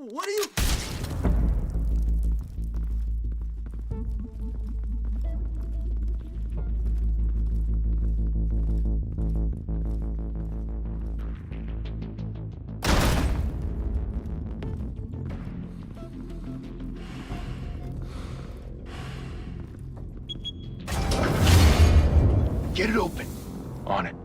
What are you... Get it open. On it.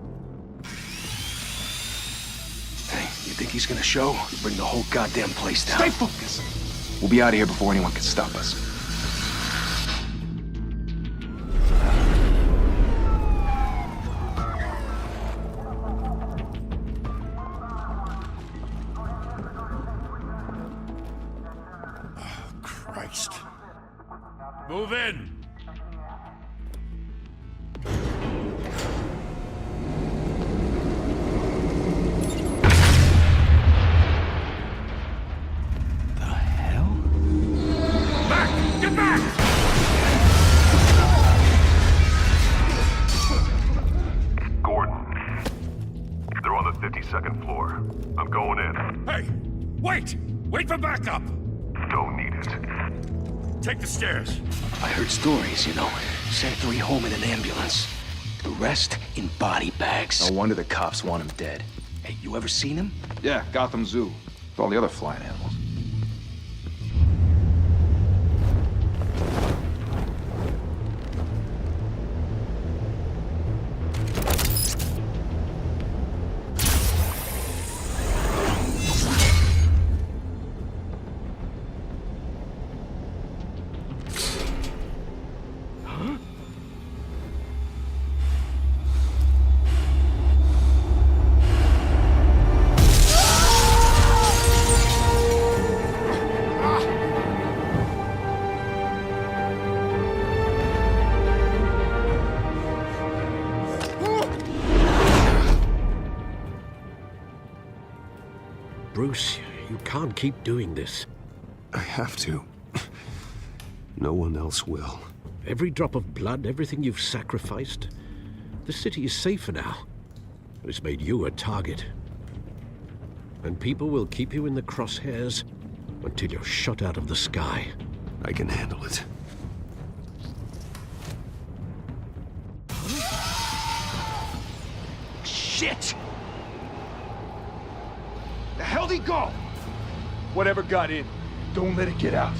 Hey, you think he's gonna show? Bring the whole goddamn place down. Stay focused. We'll be out of here before anyone can stop us. Oh, Christ. Move in. Second floor. I'm going in. Hey! Wait! Wait for backup! Don't need it. Take the stairs. I heard stories, you know. Sent 3 home in an ambulance. The rest in body bags. No wonder the cops want him dead. Hey, you ever seen him? Yeah, Gotham Zoo. With all the other flying animals. Bruce, you can't keep doing this. I have to. No one else will. Every drop of blood, everything you've sacrificed. The city is safer now. It's made you a target. And people will keep you in the crosshairs until you're shot out of the sky. I can handle it. Shit! The hell'd he go? Whatever got in, don't let it get out.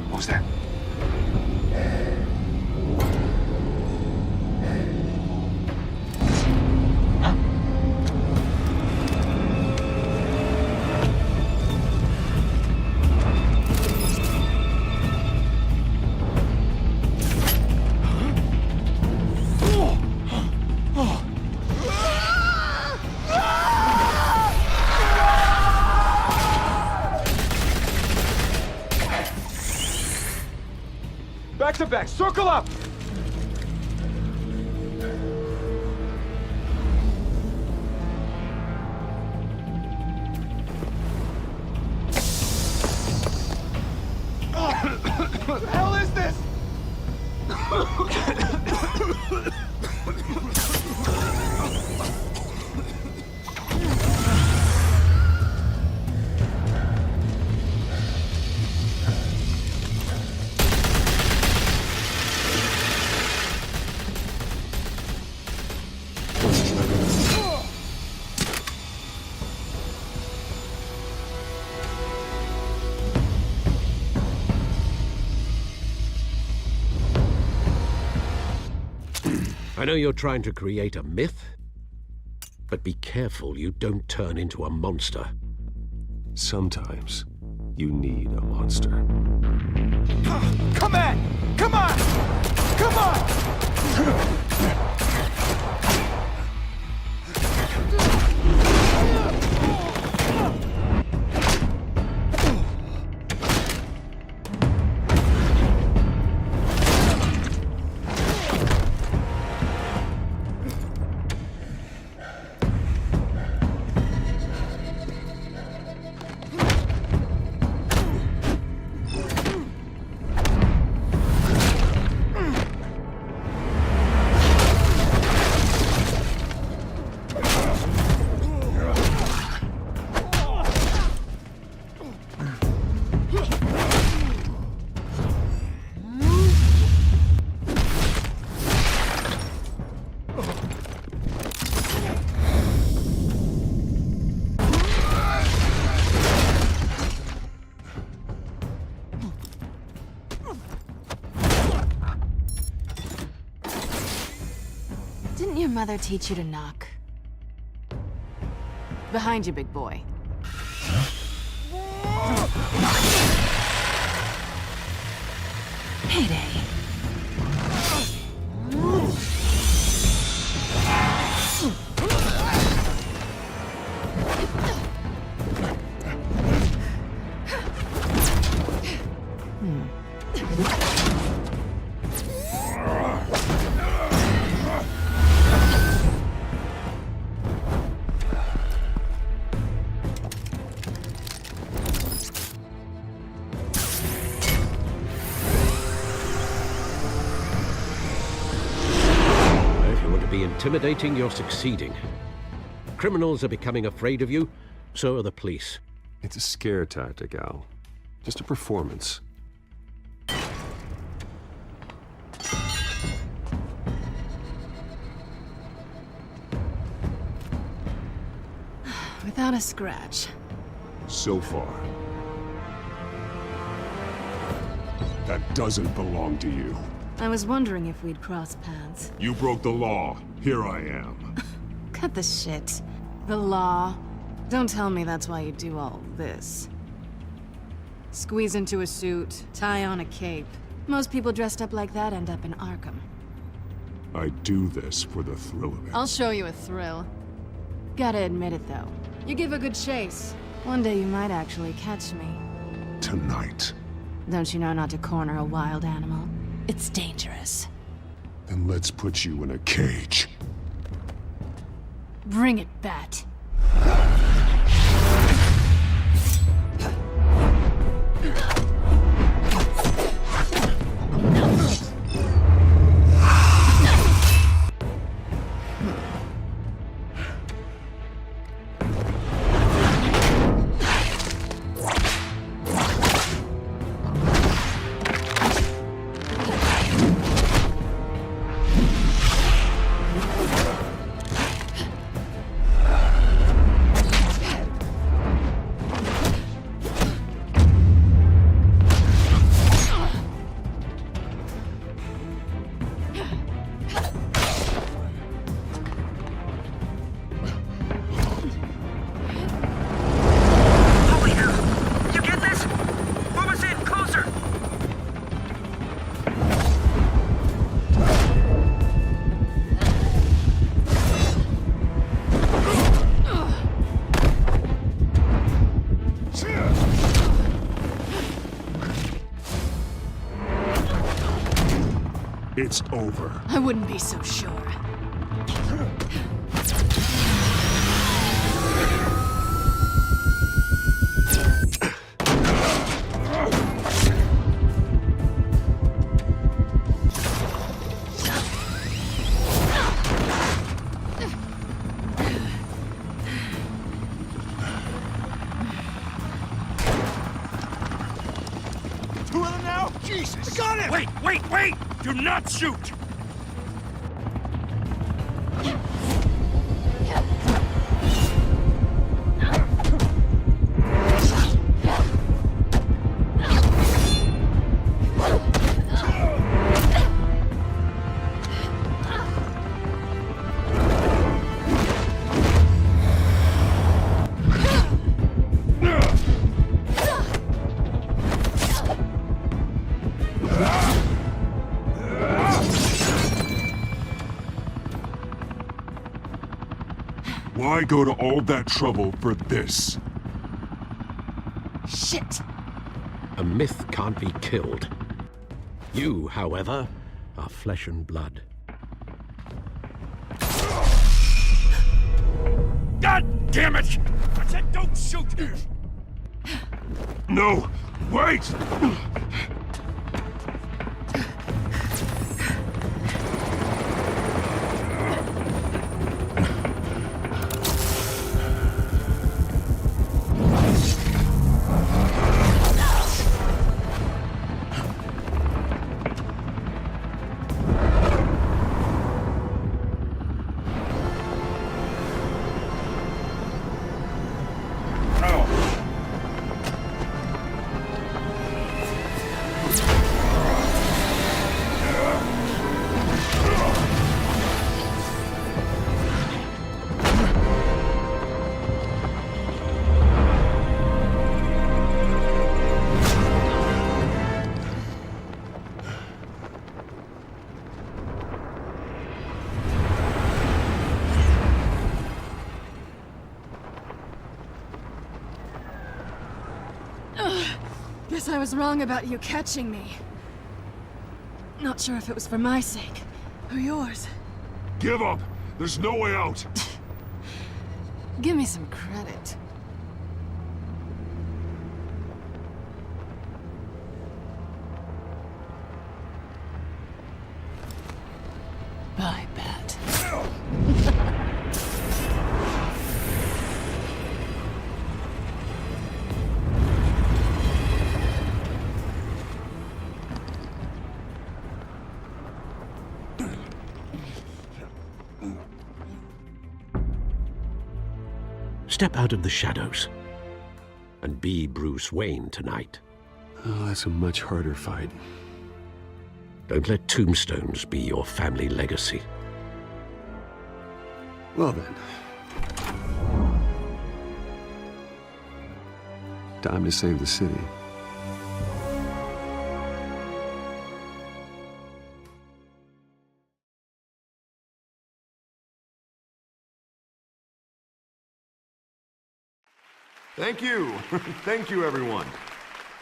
What was that? Back to back, circle up! What the hell is this? I know you're trying to create a myth, but be careful you don't turn into a monster. Sometimes you need a monster. Come on! Come on! Come on! Didn't your mother teach you to knock? Behind you, big boy. Heyday. Intimidating, you're succeeding. Criminals are becoming afraid of you, so are the police. It's a scare tactic, Al. Just a performance. Without a scratch. So far. That doesn't belong to you. I was wondering if we'd cross paths. You broke the law. Here I am. Cut the shit. The law. Don't tell me that's why you do all this. Squeeze into a suit, tie on a cape. Most people dressed up like that end up in Arkham. I do this for the thrill of it. I'll show you a thrill. Gotta admit it, though. You give a good chase. One day you might actually catch me. Tonight. Don't you know not to corner a wild animal? It's dangerous. Then let's put you in a cage. Bring it, Bat. It's over. I wouldn't be so sure. Two of them now? Jesus! I got him! Wait! Do not shoot! Why go to all that trouble for this? Shit! A myth can't be killed. You, however, are flesh and blood. God damn it! I said don't shoot! No! Wait! guess I was wrong about you catching me. Not sure if it was for my sake, or yours. Give up! There's no way out! Give me some credit. Bye, Bat. Step out of the shadows and be Bruce Wayne tonight. Oh, that's a much harder fight. Don't let tombstones be your family legacy. Well then. Time to save the city. Thank you. Thank you, everyone.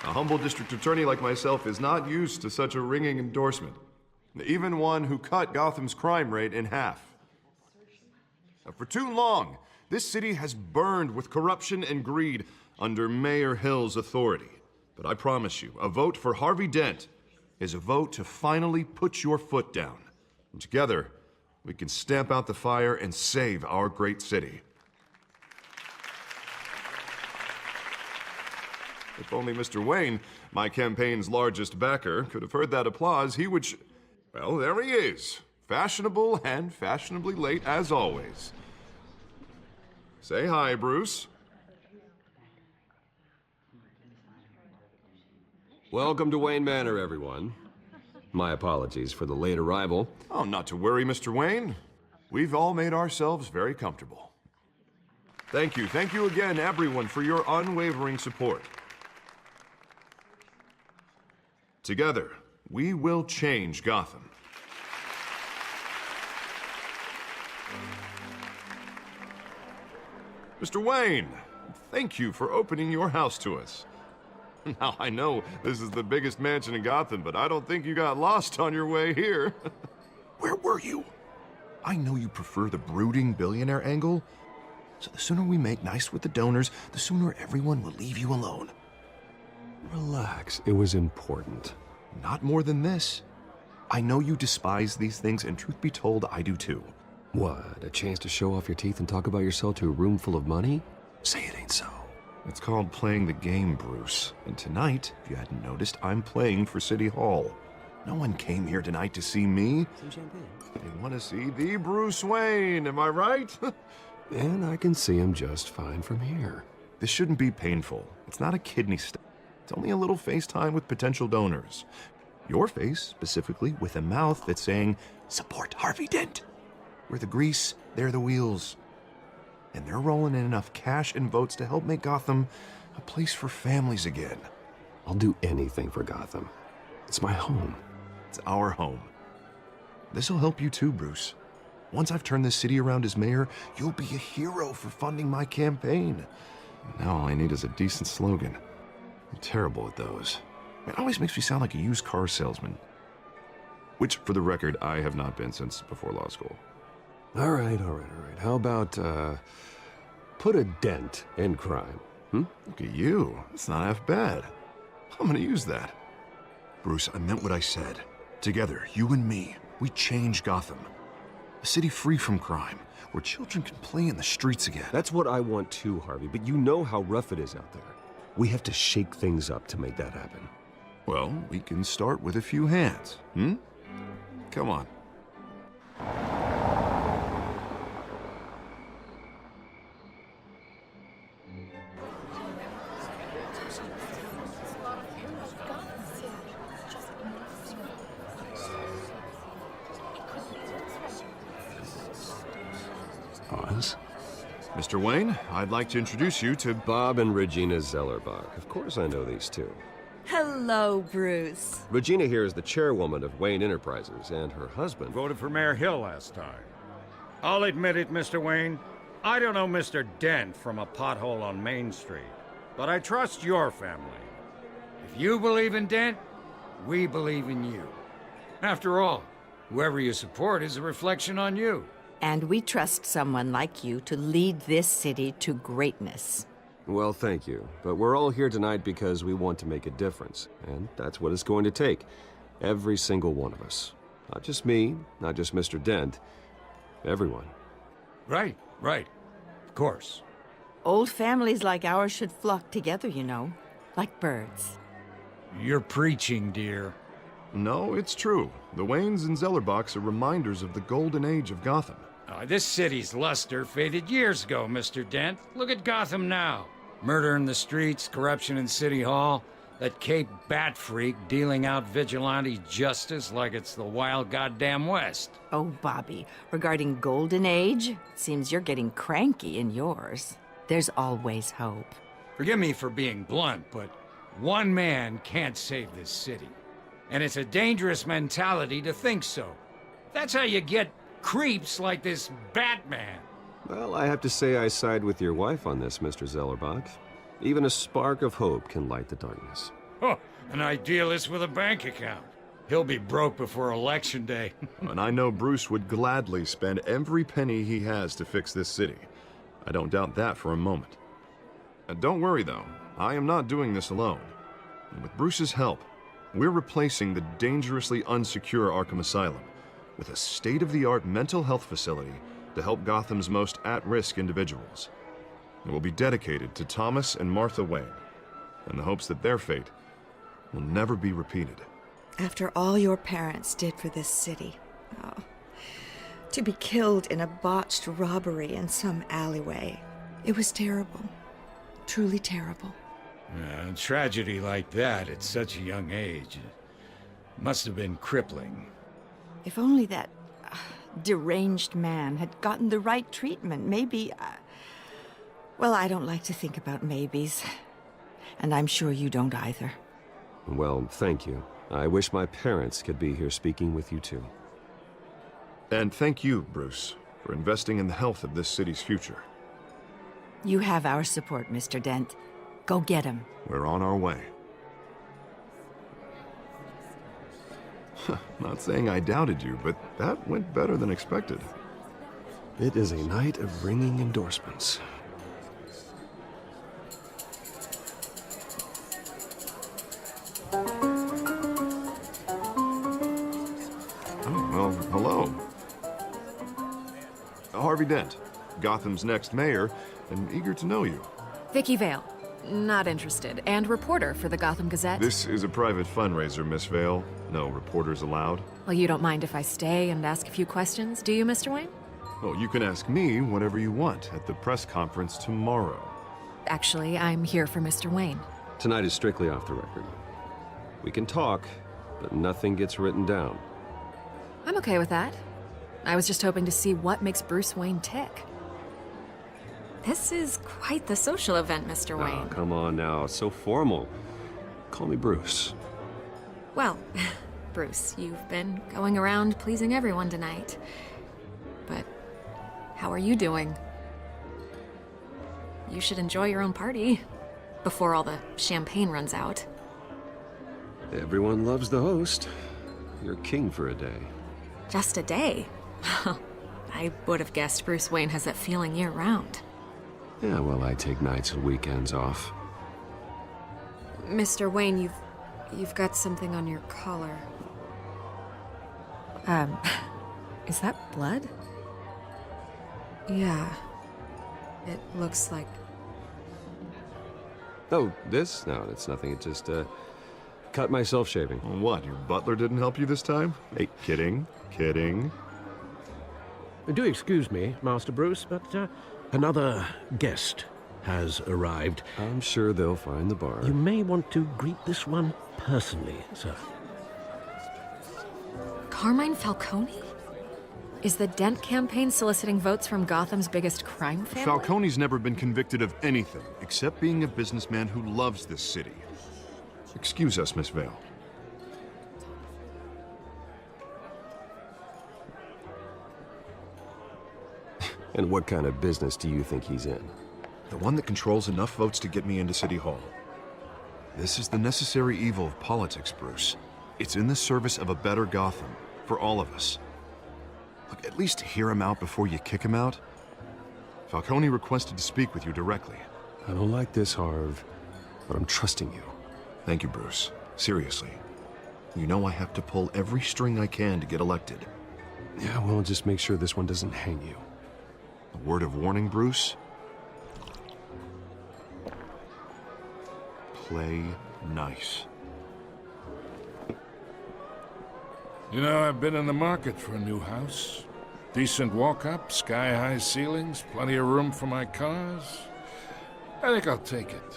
A humble district attorney like myself is not used to such a ringing endorsement. Even one who cut Gotham's crime rate in half. For too long, this city has burned with corruption and greed under Mayor Hill's authority. But I promise you, a vote for Harvey Dent is a vote to finally put your foot down. And together, we can stamp out the fire and save our great city. If only Mr. Wayne, my campaign's largest backer, could have heard that applause, he would well, there he is. Fashionable and fashionably late as always. Say hi, Bruce. Welcome to Wayne Manor, everyone. My apologies for the late arrival. Oh, not to worry, Mr. Wayne. We've all made ourselves very comfortable. Thank you again, everyone, for your unwavering support. Together, we will change Gotham. Mr. Wayne, thank you for opening your house to us. Now, I know this is the biggest mansion in Gotham, but I don't think you got lost on your way here. Where were you? I know you prefer the brooding billionaire angle, so the sooner we make nice with the donors, the sooner everyone will leave you alone. Relax, it was important. Not more than this. I know you despise these things, and truth be told, I do too. What, a chance to show off your teeth and talk about yourself to a room full of money? Say it ain't so. It's called playing the game, Bruce. And tonight, if you hadn't noticed, I'm playing for City Hall. No one came here tonight to see me. Some champagne. They want to see the Bruce Wayne, am I right? And I can see him just fine from here. This shouldn't be painful. It's not a kidney stone. It's only a little FaceTime with potential donors. Your face, specifically, with a mouth that's saying, support Harvey Dent. We're the grease, they're the wheels. And they're rolling in enough cash and votes to help make Gotham a place for families again. I'll do anything for Gotham. It's my home. It's our home. This'll help you too, Bruce. Once I've turned this city around as mayor, you'll be a hero for funding my campaign. Now all I need is a decent slogan. I'm terrible at those. It always makes me sound like a used car salesman. Which, for the record, I have not been since before law school. All right. How about, put a dent in crime, Look at you. That's not half bad. I'm gonna use that. Bruce, I meant what I said. Together, you and me, we change Gotham. A city free from crime, where children can play in the streets again. That's what I want too, Harvey, but you know how rough it is out there. We have to shake things up to make that happen. Well, we can start with a few hands, Come on. Oz? Mr. Wayne, I'd like to introduce you to Bob and Regina Zellerbach. Of course I know these two. Hello, Bruce. Regina here is the chairwoman of Wayne Enterprises, and her husband... Voted for Mayor Hill last time. I'll admit it, Mr. Wayne. I don't know Mr. Dent from a pothole on Main Street, but I trust your family. you believe in Dent, we believe in you. After all, whoever you support is a reflection on you. And we trust someone like you to lead this city to greatness. Well, thank you. But we're all here tonight because we want to make a difference. And that's what it's going to take. Every single one of us. Not just me, not just Mr. Dent. Everyone. Right. Of course. Old families like ours should flock together, you know. Like birds. You're preaching, dear. No, it's true. The Waynes and Zellerbachs are reminders of the golden age of Gotham. This city's luster faded years ago, Mr. Dent. Look at Gotham now. Murder in the streets, corruption in City Hall, that Cape Bat freak dealing out vigilante justice like it's the wild goddamn West. Oh, Bobby, regarding Golden Age, seems you're getting cranky in yours. There's always hope. Forgive me for being blunt, but one man can't save this city. And it's a dangerous mentality to think so. That's how you get creeps like this Batman. Well, I have to say I side with your wife on this, Mr. Zellerbach. Even a spark of hope can light the darkness. Oh, an idealist with a bank account. He'll be broke before Election Day. And I know Bruce would gladly spend every penny he has to fix this city. I don't doubt that for a moment. Don't worry, though. I am not doing this alone. And with Bruce's help, we're replacing the dangerously unsecure Arkham Asylum with a state-of-the-art mental health facility to help Gotham's most at-risk individuals. It will be dedicated to Thomas and Martha Wayne, in the hopes that their fate will never be repeated. After all your parents did for this city, to be killed in a botched robbery in some alleyway, it was terrible. Truly terrible. A tragedy like that at such a young age must have been crippling. If only that deranged man had gotten the right treatment, maybe... Well, I don't like to think about maybes. And I'm sure you don't either. Well, thank you. I wish my parents could be here speaking with you too. And thank you, Bruce, for investing in the health of this city's future. You have our support, Mr. Dent. Go get him. We're on our way. Not saying I doubted you, but that went better than expected. It is a night of ringing endorsements. Oh, well, hello. Harvey Dent, Gotham's next mayor, and eager to know you. Vicky Vale. Not interested. And reporter for the Gotham Gazette. This is a private fundraiser, Miss Vale. No reporters allowed. Well, you don't mind if I stay and ask a few questions, do you, Mr. Wayne? Oh, you can ask me whatever you want at the press conference tomorrow. Actually, I'm here for Mr. Wayne. Tonight is strictly off the record. We can talk, but nothing gets written down. I'm okay with that. I was just hoping to see what makes Bruce Wayne tick. This is quite the social event, Mr. Wayne. Oh, come on now. It's so formal. Call me Bruce. Well, Bruce, you've been going around pleasing everyone tonight. But how are you doing? You should enjoy your own party before all the champagne runs out. Everyone loves the host. You're king for a day. Just a day? I would have guessed Bruce Wayne has that feeling year-round. Yeah, well, I take nights and weekends off. Mr. Wayne, you've got something on your collar. Is that blood? Yeah. It looks like... Oh, this? No, it's nothing. It just, cut myself shaving. What, your butler didn't help you this time? Hey, kidding. Do excuse me, Master Bruce, but another guest has arrived. I'm sure they'll find the bar. You may want to greet this one personally, sir. Carmine Falcone? Is the Dent campaign soliciting votes from Gotham's biggest crime family? Falcone's never been convicted of anything except being a businessman who loves this city. Excuse us, Miss Vale. And what kind of business do you think he's in? The one that controls enough votes to get me into City Hall. This is the necessary evil of politics, Bruce. It's in the service of a better Gotham, for all of us. Look, at least hear him out before you kick him out. Falcone requested to speak with you directly. I don't like this, Harv, but I'm trusting you. Thank you, Bruce. Seriously. You know I have to pull every string I can to get elected. Yeah, well, just make sure this one doesn't hang you. A word of warning, Bruce? Play nice. You know, I've been in the market for a new house. Decent walk-up, sky-high ceilings, plenty of room for my cars. I think I'll take it.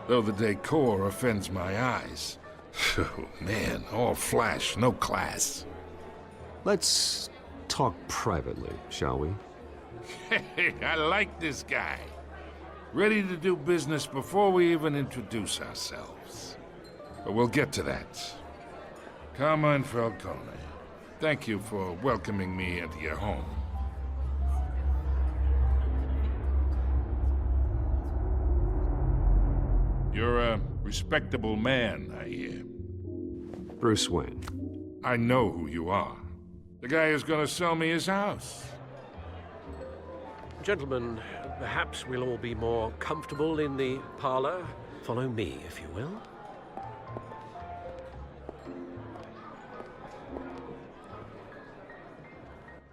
Though the decor offends my eyes. Oh, man, all flash, no class. Let's talk privately, shall we? Hey, I like this guy. Ready to do business before we even introduce ourselves. But we'll get to that. Carmine Falcone, thank you for welcoming me into your home. You're a respectable man, I hear. Bruce Wayne. I know who you are. The guy who's gonna sell me his house. Gentlemen, perhaps we'll all be more comfortable in the parlor. Follow me, if you will.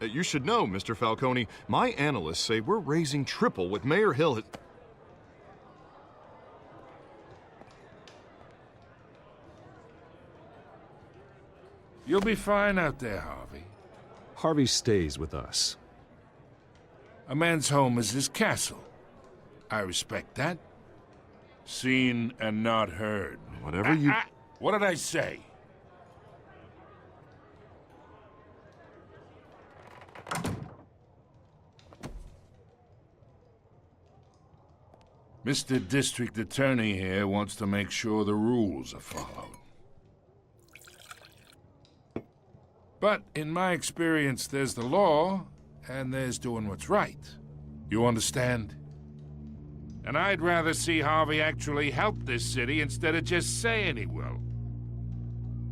You should know, Mr. Falcone, my analysts say we're raising triple what Mayor Hill has... You'll be fine out there, Harvey. Harvey stays with us. A man's home is his castle. I respect that. Seen and not heard. Whatever you... What did I say? Mr. District Attorney here wants to make sure the rules are followed. But in my experience, there's the law, and there's doing what's right. You understand? And I'd rather see Harvey actually help this city instead of just saying he will.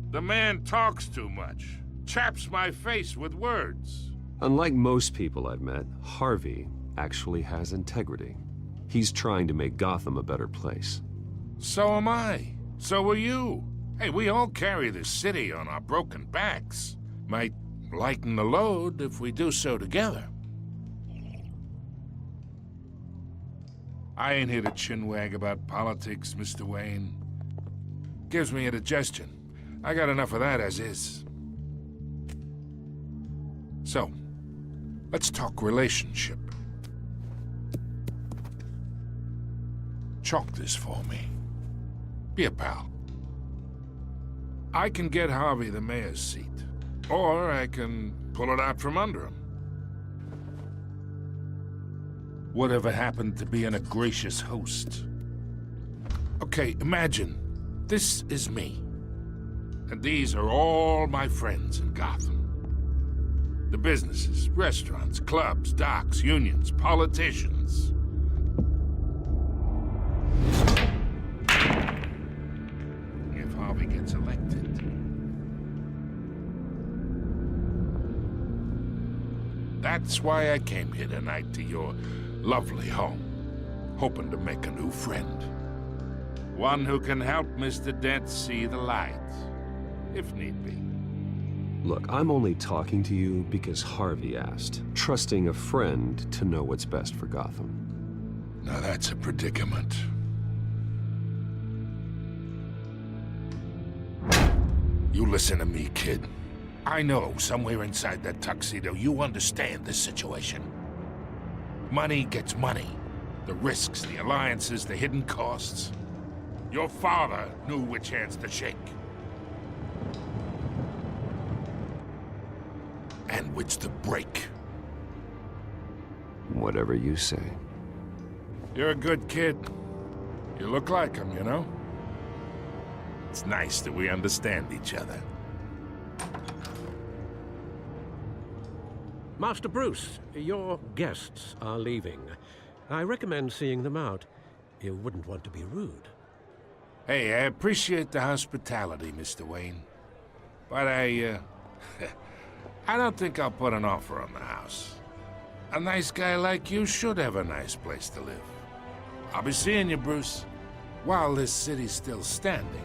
The man talks too much, chaps my face with words. Unlike most people I've met, Harvey actually has integrity. He's trying to make Gotham a better place. So am I. So are you. Hey, we all carry this city on our broken backs. Might lighten the load if we do so together. I ain't here to chinwag about politics, Mr. Wayne. Gives me indigestion. I got enough of that as is. So, let's talk relationship. Chalk this for me. Be a pal. I can get Harvey the mayor's seat, or I can pull it out from under him. Whatever happened to being a gracious host? Okay, imagine this is me, and these are all my friends in Gotham. The businesses, restaurants, clubs, docks, unions, politicians. If Harvey gets elected, that's why I came here tonight to your lovely home, hoping to make a new friend. One who can help Mr. Dent see the light, if need be. Look, I'm only talking to you because Harvey asked, trusting a friend to know what's best for Gotham. Now that's a predicament. You listen to me, kid. I know somewhere inside that tuxedo you understand this situation. Money gets money. The risks, the alliances, the hidden costs. Your father knew which hands to shake. And which to break. Whatever you say. You're a good kid. You look like him, you know? It's nice that we understand each other. Master Bruce, your guests are leaving. I recommend seeing them out. You wouldn't want to be rude. Hey, I appreciate the hospitality, Mr. Wayne. But I don't think I'll put an offer on the house. A nice guy like you should have a nice place to live. I'll be seeing you, Bruce, while this city's still standing.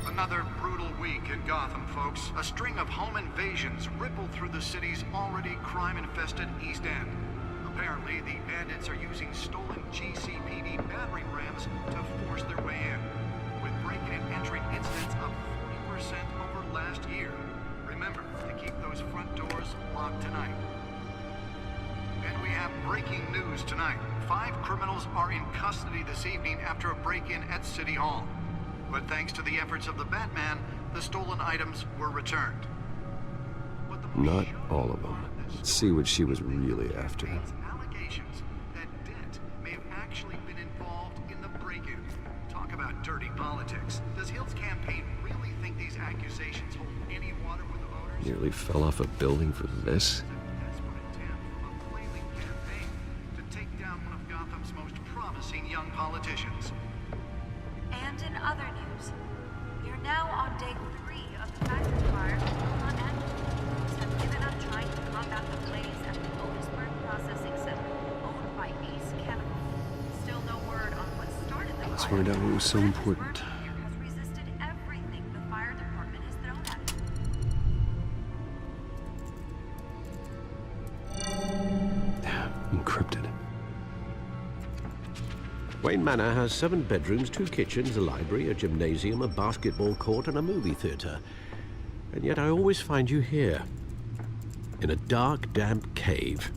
Another brutal week in Gotham, folks. A string of home invasions rippled through the city's already crime-infested East End. Apparently, the bandits are using stolen GCPD battering rams to force their way in, with break-in and entering incidents up 40% over last year. Remember to keep those front doors locked tonight. And we have breaking news tonight. 5 criminals are in custody this evening after a break-in at City Hall. But thanks to the efforts of the Batman, the stolen items were returned. Not all of them. Let's see what she was really after. Allegations that Dent may have actually been involved in the break-in. Talk about dirty politics. Does Hill's campaign really think these accusations hold any water with the voters? Nearly fell off a building for this? To take down one of Gotham's most promising young politicians. And in other news, we are now on day 3 of the factory fire in Los Angeles. Have given up trying to combat the blaze at the ODSY processing center owned by Ace Chemical. Still no word on what started the fire. Let's find out what was so important. Has resisted everything the fire department has thrown at it. Encrypted. Wayne Manor has 7 bedrooms, 2 kitchens, a library, a gymnasium, a basketball court, and a movie theater. And yet I always find you here, in a dark, damp cave,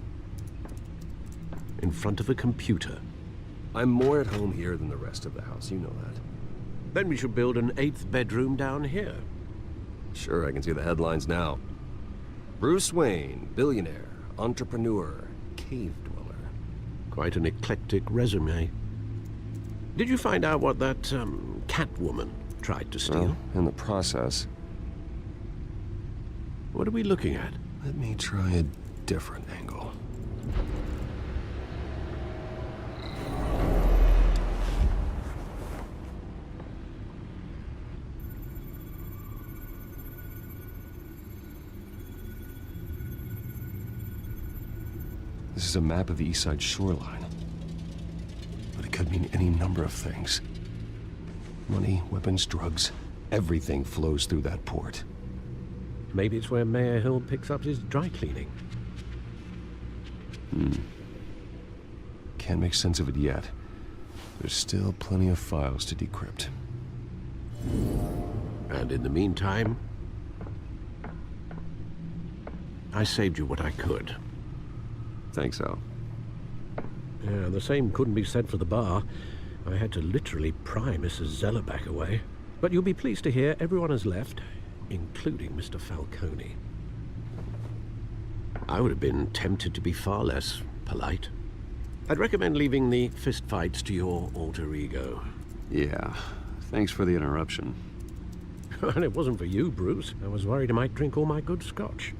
in front of a computer. I'm more at home here than the rest of the house, you know that. Then we should build an 8th bedroom down here. Sure, I can see the headlines now. Bruce Wayne, billionaire, entrepreneur, cave dweller. Quite an eclectic resume. Did you find out what that, Catwoman tried to steal? Well, in the process. What are we looking at? Let me try a different angle. This is a map of the East Side shoreline. But it could mean any number of things. Money, weapons, drugs, everything flows through that port. Maybe it's where Mayor Hill picks up his dry cleaning. Can't make sense of it yet. There's still plenty of files to decrypt. And in the meantime, I saved you what I could. Thanks, Al. Yeah, the same couldn't be said for the bar. I had to literally pry Mrs. Zeller back away. But you'll be pleased to hear everyone has left, including Mr. Falcone. I would have been tempted to be far less polite. I'd recommend leaving the fistfights to your alter ego. Yeah, thanks for the interruption. And it wasn't for you, Bruce. I was worried I might drink all my good scotch.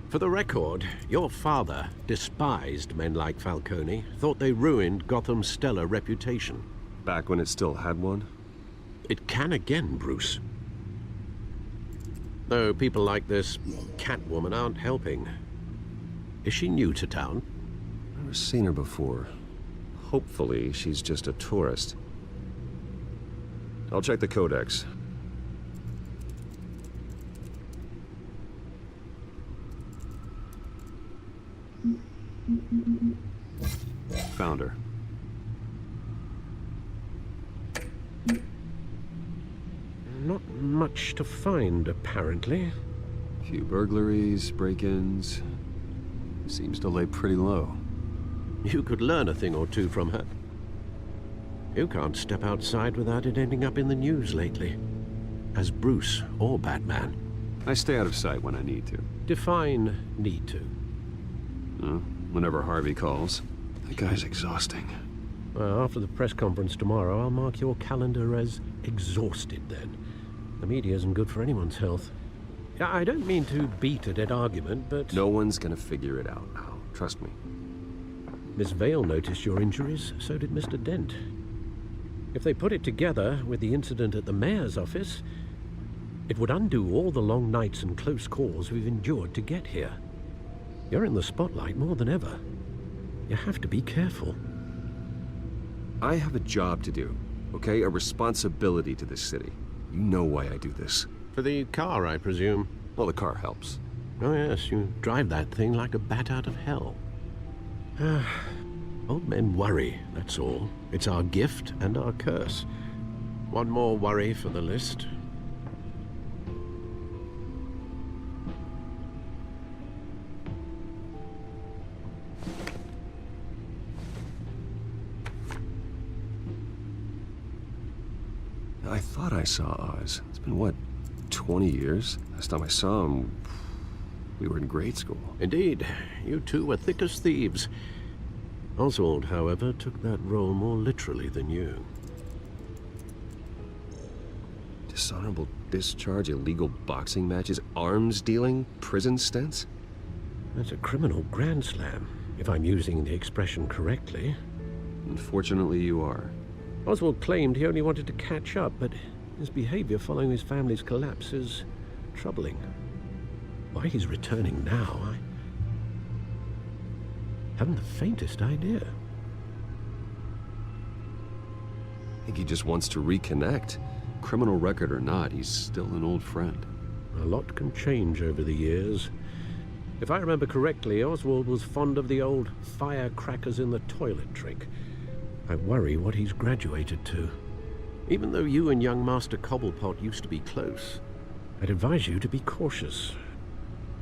For the record, your father despised men like Falcone, thought they ruined Gotham's stellar reputation. Back when it still had one? It can again, Bruce. Though people like this Catwoman aren't helping. Is she new to town? Never seen her before. Hopefully, she's just a tourist. I'll check the codex. Found her. Not much to find, apparently. Few burglaries, break-ins. Seems to lay pretty low. You could learn a thing or two from her. You can't step outside without it ending up in the news lately. As Bruce or Batman. I stay out of sight when I need to. Define need to. Whenever Harvey calls. That guy's exhausting. Well, after the press conference tomorrow, I'll mark your calendar as exhausted then. The media isn't good for anyone's health. I don't mean to beat a dead argument, but... No one's gonna figure it out now. Trust me. Miss Vale noticed your injuries, so did Mr. Dent. If they put it together with the incident at the mayor's office, it would undo all the long nights and close calls we've endured to get here. You're in the spotlight more than ever. You have to be careful. I have a job to do, okay? A responsibility to this city. You know why I do this. For the car, I presume. Well, the car helps. Oh yes, you drive that thing like a bat out of hell. Old men worry, that's all. It's our gift and our curse. One more worry for the list. I thought I saw Oz. It's been, what, 20 years? Last time I saw him, we were in grade school. Indeed. You two were thick as thieves. Oswald, however, took that role more literally than you. Dishonorable discharge, illegal boxing matches, arms dealing, prison stints? That's a criminal grand slam, if I'm using the expression correctly. Unfortunately, you are. Oswald claimed he only wanted to catch up, but his behavior following his family's collapse is troubling. Why he's returning now, I haven't the faintest idea. I think he just wants to reconnect. Criminal record or not, he's still an old friend. A lot can change over the years. If I remember correctly, Oswald was fond of the old firecrackers in the toilet trick. I worry what he's graduated to. Even though you and young Master Cobblepot used to be close, I'd advise you to be cautious.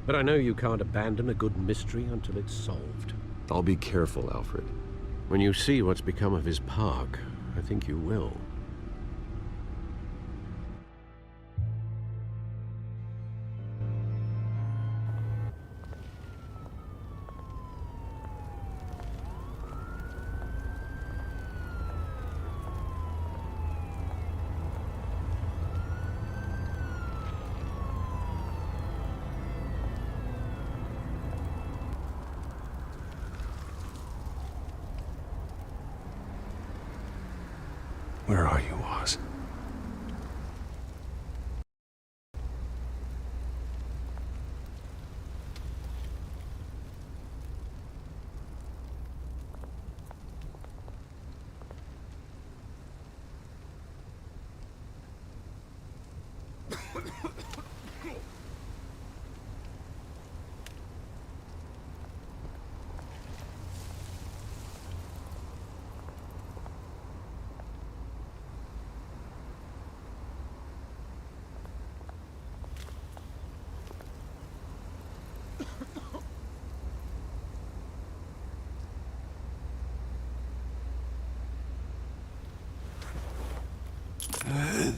But I know you can't abandon a good mystery until it's solved. I'll be careful, Alfred. When you see what's become of his park, I think you will. Where are you, Oz?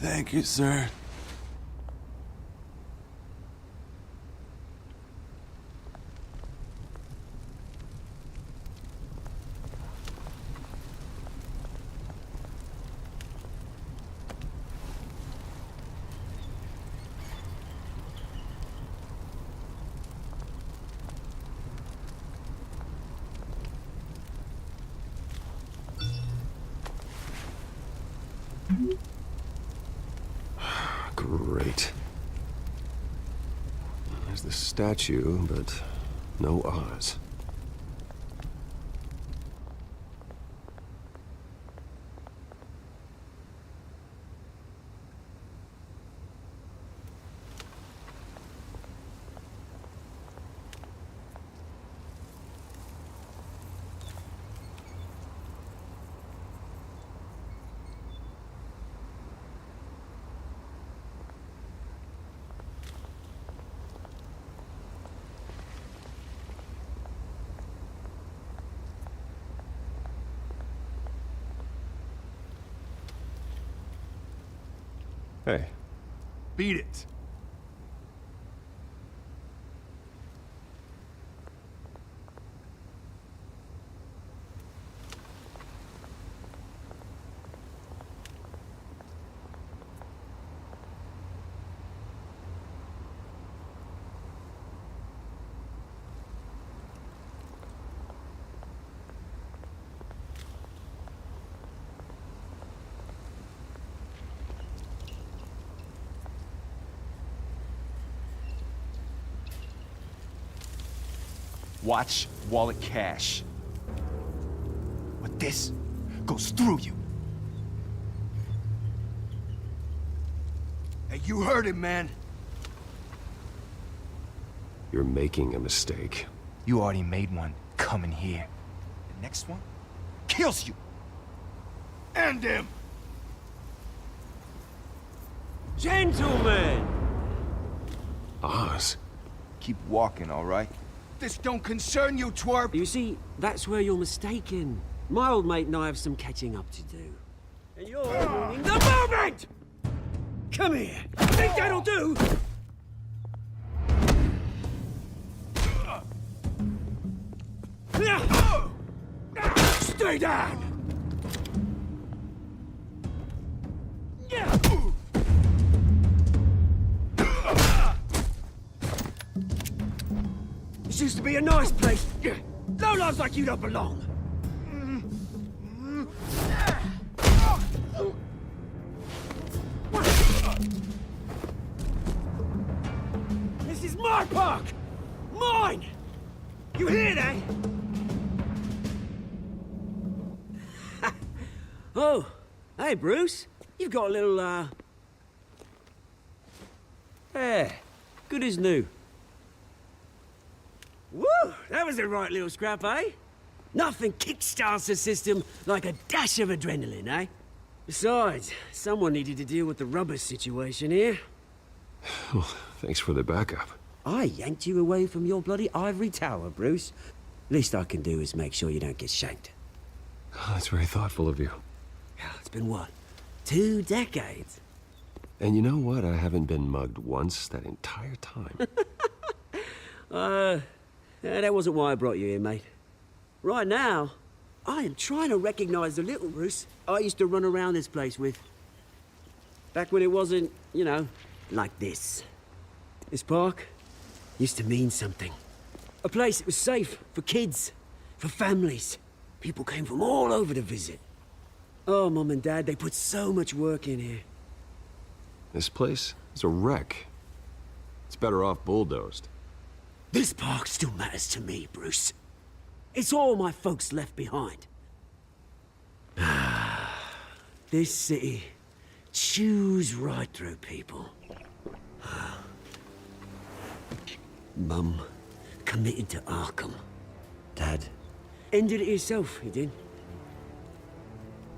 Thank you, sir. statue, but no Oz. Hey. Beat it. Watch wallet cash. What this goes through you. Hey, you heard him, man. You're making a mistake. You already made one coming here. The next one kills you. And him. Gentlemen! Oz. Keep walking, all right? This don't concern you, twerp! You see, that's where you're mistaken. My old mate and I have some catching up to do. And you're ruining the moment! Come here! Think that'll do? Stay down! This used to be a nice place. No lives like you don't belong. This is my park! Mine! You hear that? Oh, hey, Bruce. You've got a little, Hey, good as new. Woo! That was a right little scrap, eh? Nothing kickstarts the system like a dash of adrenaline, eh? Besides, someone needed to deal with the rubber situation here. Well, thanks for the backup. I yanked you away from your bloody ivory tower, Bruce. Least I can do is make sure you don't get shanked. Oh, that's very thoughtful of you. It's been what? 2 decades? And you know what? I haven't been mugged once that entire time. That wasn't why I brought you here, mate. Right now, I am trying to recognize the little Bruce I used to run around this place with. Back when it wasn't, you know, like this. This park used to mean something. A place that was safe for kids, for families. People came from all over to visit. Oh, Mum and Dad, they put so much work in here. This place is a wreck. It's better off bulldozed. This park still matters to me, Bruce. It's all my folks left behind. This city chews right through people. Mum committed to Arkham. Dad ended it himself, he did.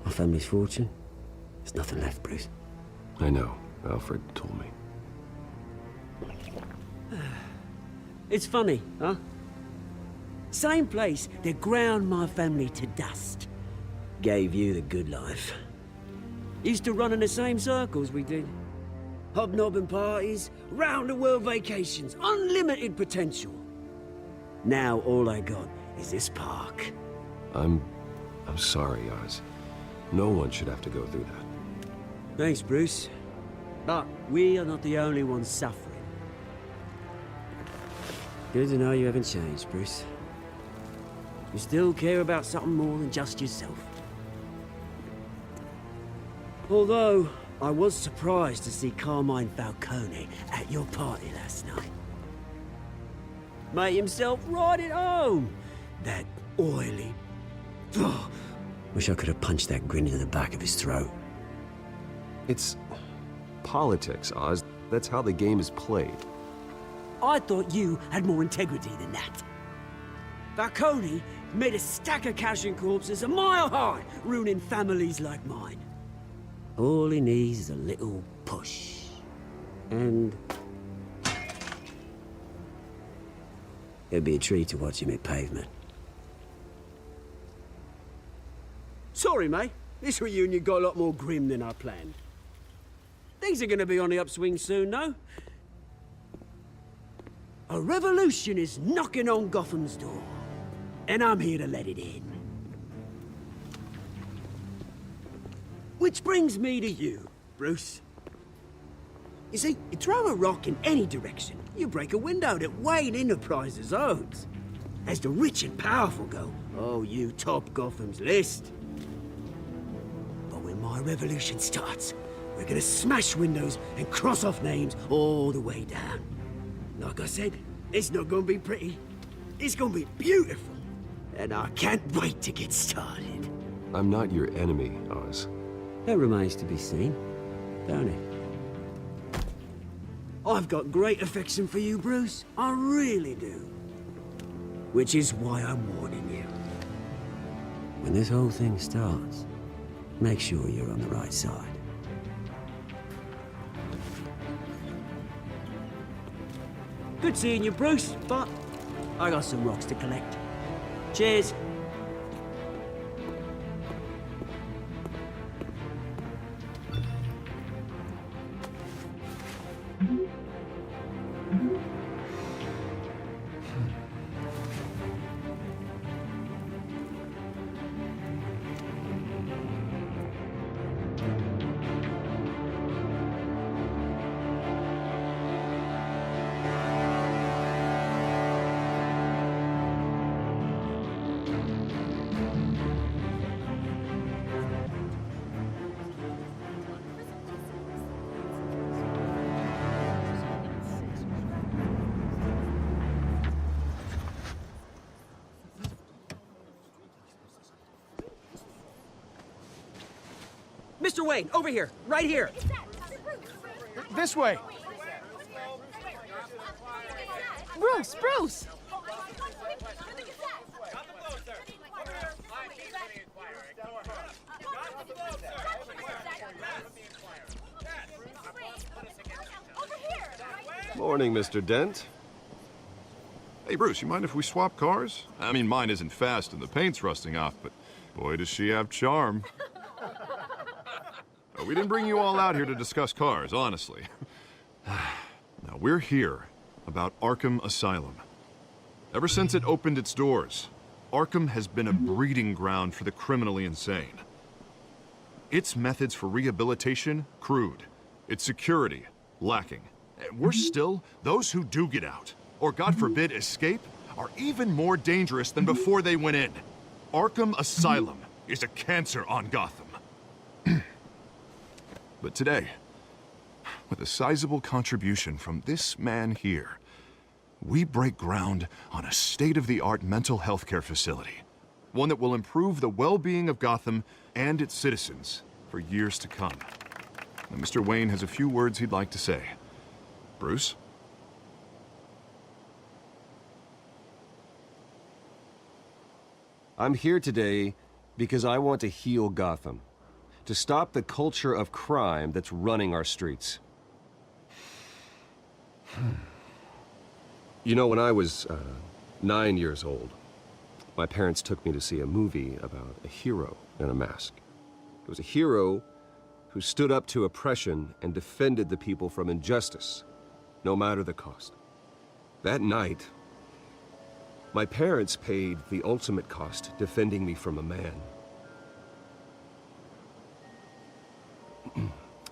My family's fortune, there's nothing left, Bruce. I know. Alfred told me. It's funny, huh? Same place that ground my family to dust. Gave you the good life. Used to run in the same circles we did. Hobnobbing parties, round-the-world vacations, unlimited potential. Now all I got is this park. I'm sorry, Oz. No one should have to go through that. Thanks, Bruce. But we are not the only ones suffering. Good to know you haven't changed, Bruce. You still care about something more than just yourself. Although, I was surprised to see Carmine Falcone at your party last night. made himself right at home. That oily... Oh, wish I could have punched that grin into the back of his throat. It's politics, Oz. That's how the game is played. I thought you had more integrity than that. Falcone made a stack of cash and corpses a mile high, ruining families like mine. All he needs is a little push. And... it'd be a treat to watch him hit pavement. Sorry, mate. This reunion got a lot more grim than I planned. Things are gonna be on the upswing soon, though. A revolution is knocking on Gotham's door. And I'm here to let it in. Which brings me to you, Bruce. You see, you throw a rock in any direction, you break a window that Wayne Enterprises owns. As the rich and powerful go, oh, you top Gotham's list. But when my revolution starts, we're gonna smash windows and cross off names all the way down. Like I said, it's not gonna be pretty. It's gonna be beautiful. And I can't wait to get started. I'm not your enemy, Oz. That remains to be seen, don't it? I've got great affection for you, Bruce. I really do. Which is why I'm warning you. When this whole thing starts, make sure you're on the right side. Good seeing you, Bruce, but I got some rocks to collect. Cheers. Mr. Wayne, over here, right here. This way. Bruce, Bruce! Morning, Mr. Dent. Hey, Bruce, you mind if we swap cars? I mean, mine isn't fast and the paint's rusting off, but boy, does she have charm. We didn't bring you all out here to discuss cars, honestly. Now, we're here about Arkham Asylum. Ever since it opened its doors, Arkham has been a breeding ground for the criminally insane. Its methods for rehabilitation, crude. Its security, lacking. And worse still, those who do get out, or God forbid escape, are even more dangerous than before they went in. Arkham Asylum is a cancer on Gotham. But today, with a sizable contribution from this man here, we break ground on a state-of-the-art mental health care facility. One that will improve the well-being of Gotham and its citizens for years to come. Now, Mr. Wayne has a few words he'd like to say. Bruce? I'm here today because I want to heal Gotham. To stop the culture of crime that's running our streets. You know, when I was 9 years old, my parents took me to see a movie about a hero in a mask. It was a hero who stood up to oppression and defended the people from injustice, no matter the cost. That night, my parents paid the ultimate cost defending me from a man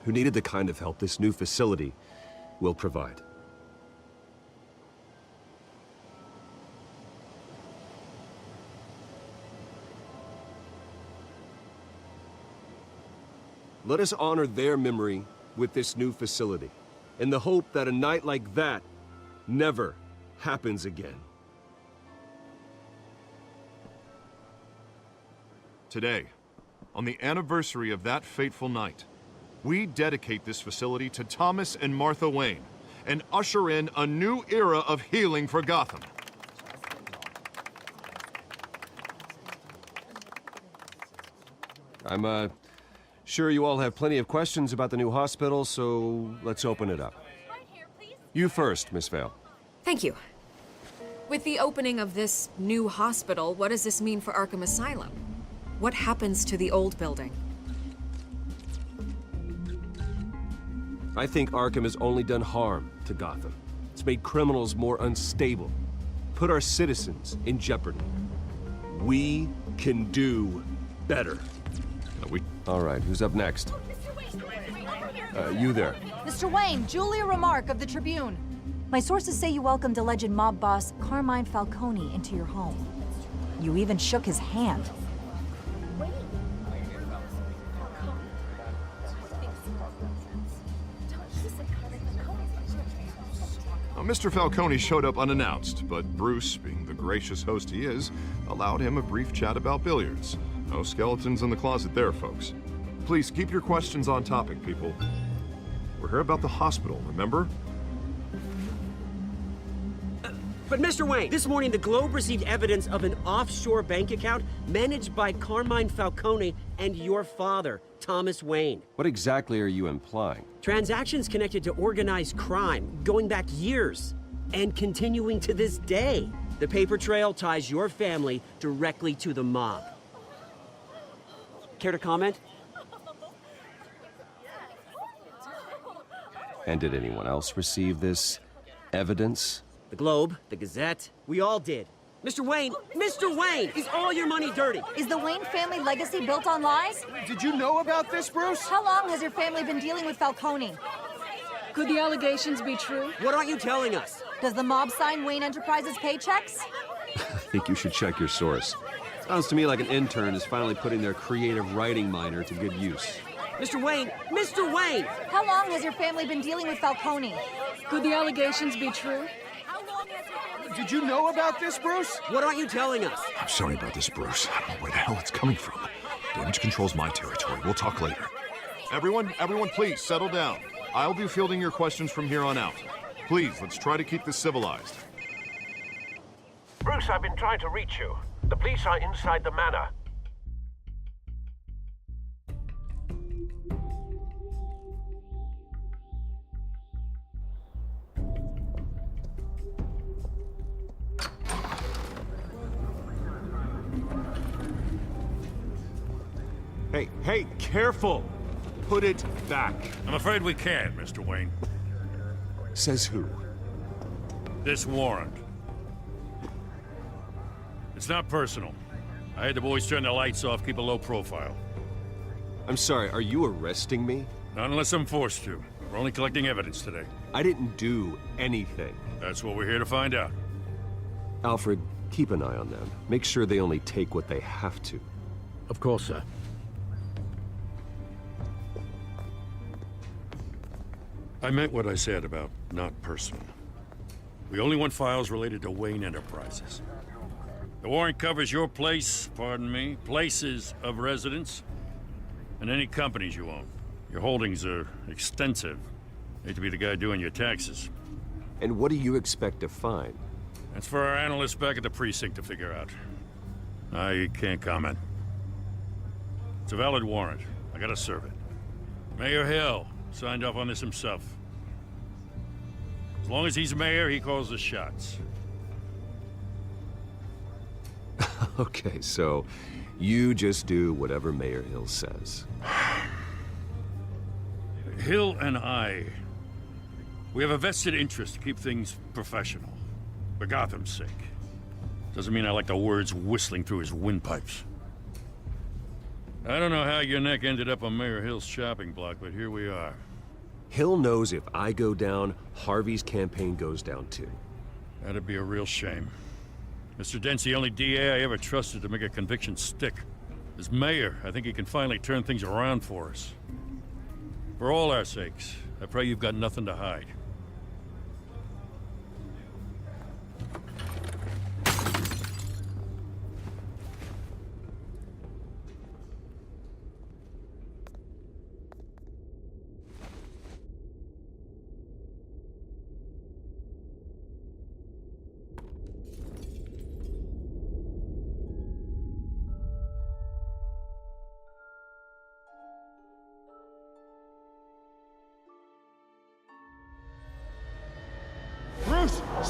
who needed the kind of help this new facility will provide. Let us honor their memory with this new facility, in the hope that a night like that never happens again. Today, on the anniversary of that fateful night, we dedicate this facility to Thomas and Martha Wayne and usher in a new era of healing for Gotham. I'm, sure you all have plenty of questions about the new hospital, so let's open it up. You first, Miss Vale. Thank you. With the opening of this new hospital, what does this mean for Arkham Asylum? What happens to the old building? I think Arkham has only done harm to Gotham. It's made criminals more unstable, put our citizens in jeopardy. We can do better. All right, who's up next? You there. Mr. Wayne, Julia Remark of the Tribune. My sources say you welcomed alleged mob boss Carmine Falcone into your home. You even shook his hand. Mr. Falcone showed up unannounced, but Bruce, being the gracious host he is, allowed him a brief chat about billiards. No skeletons in the closet there, folks. Please keep your questions on topic, people. We're here about the hospital, remember? But Mr. Wayne, this morning the Globe received evidence of an offshore bank account managed by Carmine Falcone and your father, Thomas Wayne. What exactly are you implying? Transactions connected to organized crime, going back years, and continuing to this day. The paper trail ties your family directly to the mob. Care to comment? And did anyone else receive this evidence? The Globe, the Gazette, we all did. Mr. Wayne, is all your money dirty? Is the Wayne family legacy built on lies? Did you know about this, Bruce? How long has your family been dealing with Falcone? Could the allegations be true? What aren't you telling us? Does the mob sign Wayne Enterprises paychecks? I think you should check your source. Sounds to me like an intern is finally putting their creative writing minor to good use. Mr. Wayne! How long has your family been dealing with Falcone? Could the allegations be true? Did you know about this, Bruce? What aren't you telling us? I'm sorry about this, Bruce. I don't know where the hell it's coming from. Damage control's my territory. We'll talk later. Everyone, please, settle down. I'll be fielding your questions from here on out. Please, let's try to keep this civilized. Bruce, I've been trying to reach you. The police are inside the manor. Hey, careful! Put it back. I'm afraid we can't, Mr. Wayne. Says who? This warrant. It's not personal. I had the boys turn the lights off, keep a low profile. I'm sorry, are you arresting me? Not unless I'm forced to. We're only collecting evidence today. I didn't do anything. That's what we're here to find out. Alfred, keep an eye on them. Make sure they only take what they have to. Of course, sir. I meant what I said about not personal. We only want files related to Wayne Enterprises. The warrant covers your place, pardon me, places of residence, and any companies you own. Your holdings are extensive. Hate to be the guy doing your taxes. And what do you expect to find? That's for our analysts back at the precinct to figure out. I can't comment. It's a valid warrant. I gotta serve it. Mayor Hill signed off on this himself. As long as he's mayor, he calls the shots. Okay, so you just do whatever Mayor Hill says. Hill and I, we have a vested interest to keep things professional. For Gotham's sake. Doesn't mean I like the words whistling through his windpipes. I don't know how your neck ended up on Mayor Hill's shopping block, but here we are. Hill knows if I go down, Harvey's campaign goes down too. That'd be a real shame. Mr. Dent's the only DA I ever trusted to make a conviction stick. As mayor, I think he can finally turn things around for us. For all our sakes, I pray you've got nothing to hide.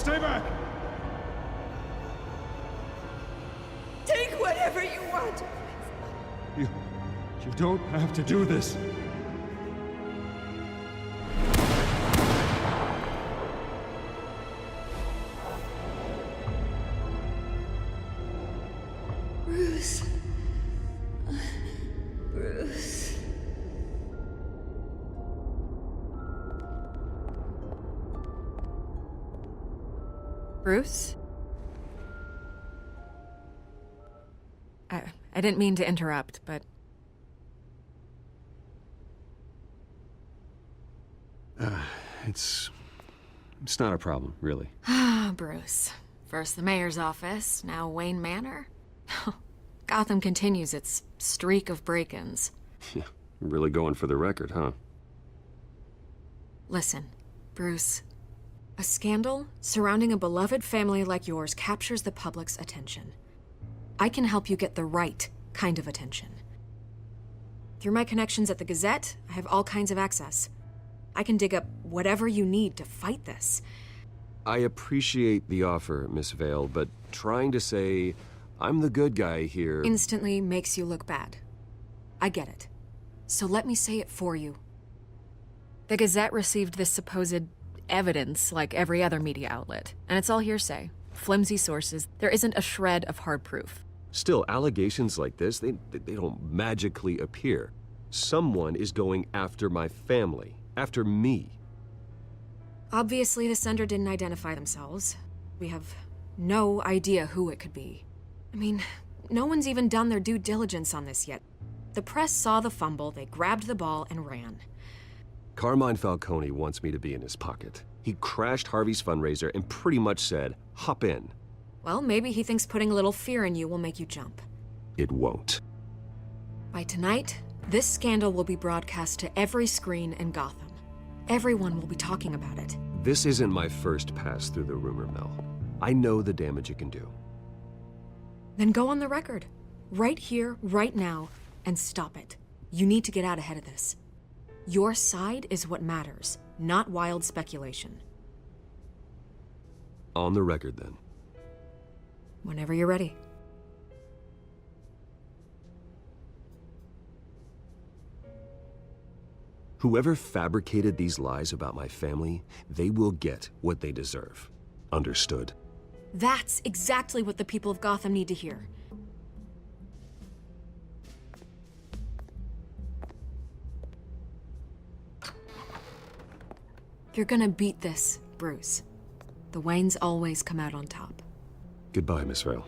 Stay back! Take whatever you want. You don't have to do this. Bruce. Bruce. Bruce? I didn't mean to interrupt, but... It's not a problem, really. Ah, Bruce. First the mayor's office, now Wayne Manor. Gotham continues its streak of break-ins. Yeah, really going for the record, huh? Listen, Bruce. A scandal surrounding a beloved family like yours captures the public's attention. I can help you get the right kind of attention. Through my connections at the Gazette, I have all kinds of access. I can dig up whatever you need to fight this. I appreciate the offer, Miss Vale, but trying to say I'm the good guy here... instantly makes you look bad. I get it. So let me say it for you. The Gazette received this supposed evidence like every other media outlet, and it's all hearsay. Flimsy sources. There isn't a shred of hard proof. Still, allegations like this, they don't magically appear. Someone is going after my family, after me. Obviously, the sender didn't identify themselves. We have no idea who it could be. I mean, no one's even done their due diligence on this yet. The press saw the fumble, they grabbed the ball and ran. Carmine Falcone wants me to be in his pocket. He crashed Harvey's fundraiser and pretty much said, hop in. Well, maybe he thinks putting a little fear in you will make you jump. It won't. By tonight, this scandal will be broadcast to every screen in Gotham. Everyone will be talking about it. This isn't my first pass through the rumor mill. I know the damage it can do. Then go on the record. Right here, right now, and stop it. You need to get out ahead of this. Your side is what matters, not wild speculation. On the record, then. Whenever you're ready. Whoever fabricated these lies about my family, they will get what they deserve. Understood? That's exactly what the people of Gotham need to hear. You're gonna beat this, Bruce. The Waynes always come out on top. Goodbye, Miss Vale.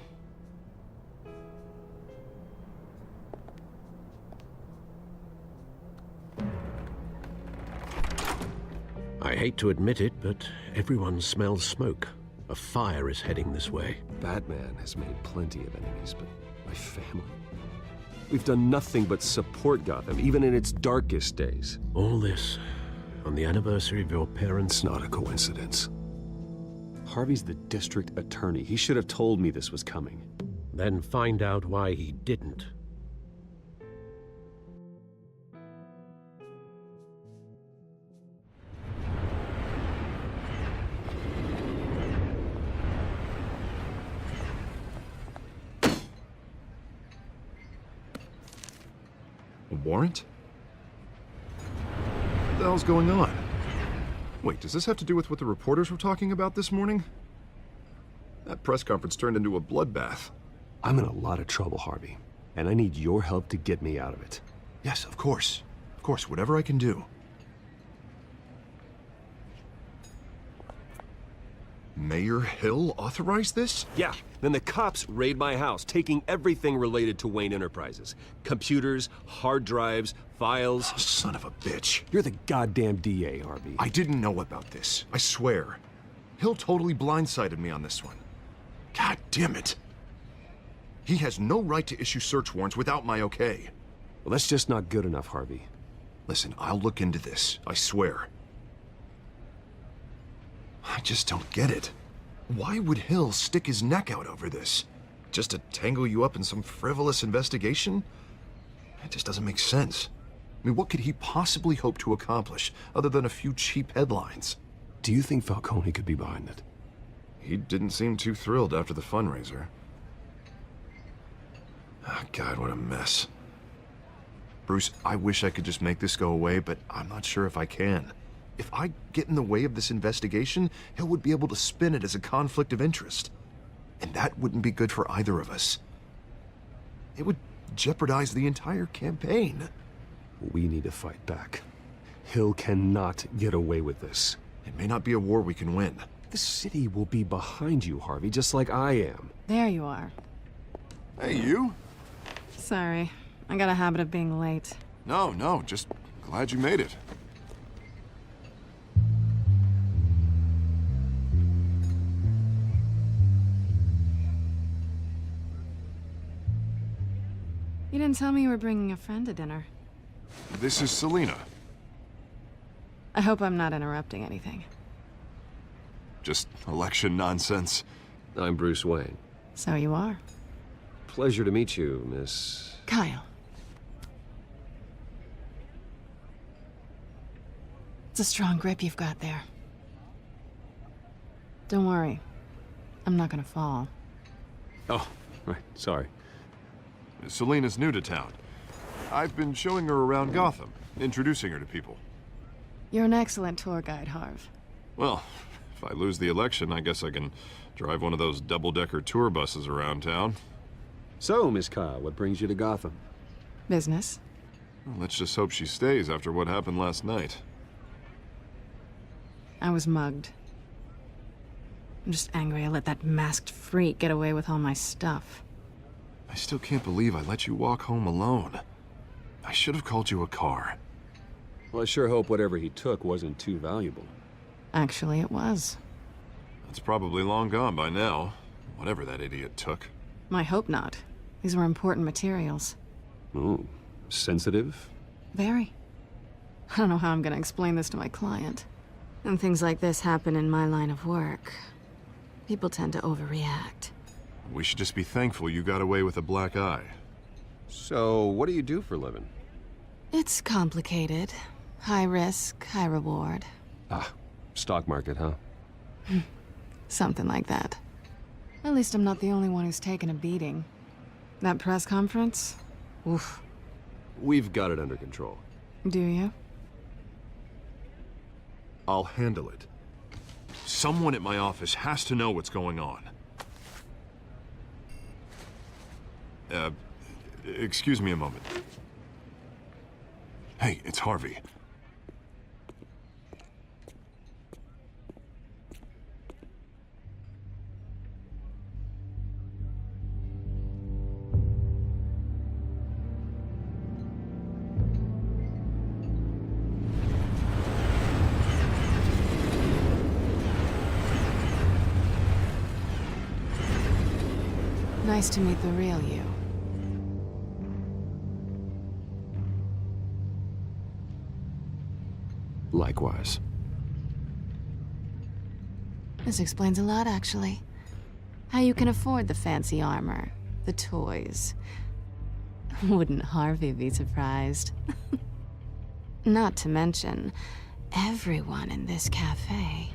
I hate to admit it, but everyone smells smoke. A fire is heading this way. Batman has made plenty of enemies, but my family? We've done nothing but support Gotham, even in its darkest days. All this on the anniversary of your parents'... It's not a coincidence. Harvey's the district attorney. He should have told me this was coming. Then find out why he didn't. A warrant? What the hell's going on? Wait, does this have to do with what the reporters were talking about this morning? That press conference turned into a bloodbath. I'm in a lot of trouble, Harvey, and I need your help to get me out of it. Yes, of course. Of course, whatever I can do. Mayor Hill authorized this? Yeah, then the cops raid my house, taking everything related to Wayne Enterprises. Computers, hard drives, files. Oh, son of a bitch. You're the goddamn DA, Harvey. I didn't know about this, I swear. Hill totally blindsided me on this one. God damn it. He has no right to issue search warrants without my okay. Well, that's just not good enough, Harvey. Listen, I'll look into this, I swear. I just don't get it. Why would Hill stick his neck out over this? Just to tangle you up in some frivolous investigation? It just doesn't make sense. I mean, what could he possibly hope to accomplish other than a few cheap headlines? Do you think Falcone could be behind it? He didn't seem too thrilled after the fundraiser. Oh, God, what a mess. Bruce, I wish I could just make this go away, but I'm not sure if I can. If I get in the way of this investigation, Hill would be able to spin it as a conflict of interest. And that wouldn't be good for either of us. It would jeopardize the entire campaign. We need to fight back. Hill cannot get away with this. It may not be a war we can win. The city will be behind you, Harvey, just like I am. There you are. Hey, you? Sorry. I got a habit of being late. No, just glad you made it. You didn't tell me you were bringing a friend to dinner. This is Selina. I hope I'm not interrupting anything. Just election nonsense. I'm Bruce Wayne. So you are. Pleasure to meet you, Miss... Kyle. It's a strong grip you've got there. Don't worry. I'm not gonna fall. Oh, right, sorry. Selina's new to town. I've been showing her around Gotham, introducing her to people. You're an excellent tour guide, Harv. Well, if I lose the election, I guess I can drive one of those double-decker tour buses around town. So, Miss Kyle, what brings you to Gotham? Business. Well, let's just hope she stays after what happened last night. I was mugged. I'm just angry I let that masked freak get away with all my stuff. I still can't believe I let you walk home alone. I should have called you a car. Well, I sure hope whatever he took wasn't too valuable. Actually, it was. It's probably long gone by now, whatever that idiot took. I hope not. These were important materials. Ooh, sensitive? Very. I don't know how I'm gonna explain this to my client. And things like this happen in my line of work. People tend to overreact. We should just be thankful you got away with a black eye. So, what do you do for a living? It's complicated. High risk, high reward. Ah, stock market, huh? Something like that. At least I'm not the only one who's taken a beating. That press conference? Oof. We've got it under control. Do you? I'll handle it. Someone at my office has to know what's going on. Excuse me a moment. Hey, it's Harvey. Nice to meet the real you. Likewise. This explains a lot, actually. How you can afford the fancy armor, the toys. Wouldn't Harvey be surprised? Not to mention, everyone in this cafe.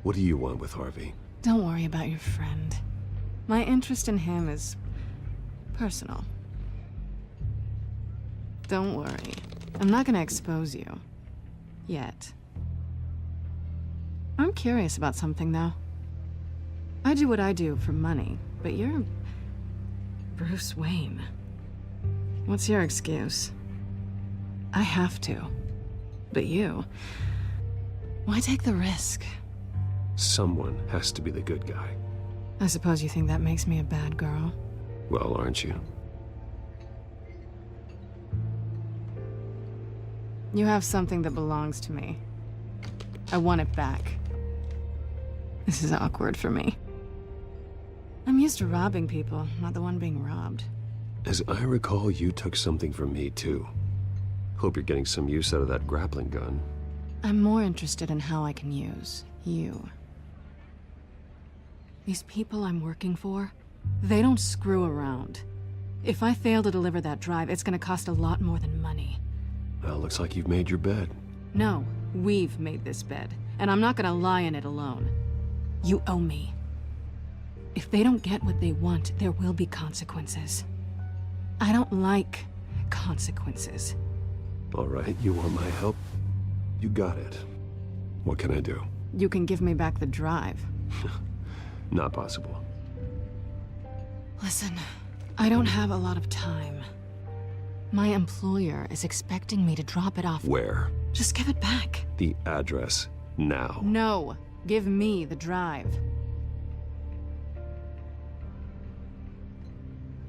What do you want with Harvey? Don't worry about your friend. My interest in him is personal. Don't worry. I'm not gonna expose you. Yet. I'm curious about something, though. I do what I do for money, but you're... Bruce Wayne. What's your excuse? I have to. But you... Why take the risk? Someone has to be the good guy. I suppose you think that makes me a bad girl? Well, aren't you? You have something that belongs to me. I want it back. This is awkward for me. I'm used to robbing people, not the one being robbed. As I recall, you took something from me, too. Hope you're getting some use out of that grappling gun. I'm more interested in how I can use you. These people I'm working for, they don't screw around. If I fail to deliver that drive, it's gonna cost a lot more than money. Well, looks like you've made your bed. No, we've made this bed, and I'm not gonna lie in it alone. You owe me. If they don't get what they want, there will be consequences. I don't like consequences. All right, you want my help? You got it. What can I do? You can give me back the drive. Not possible. Listen, I don't have a lot of time. My employer is expecting me to drop it off. Where? Just give it back. The address, now. No, give me the drive.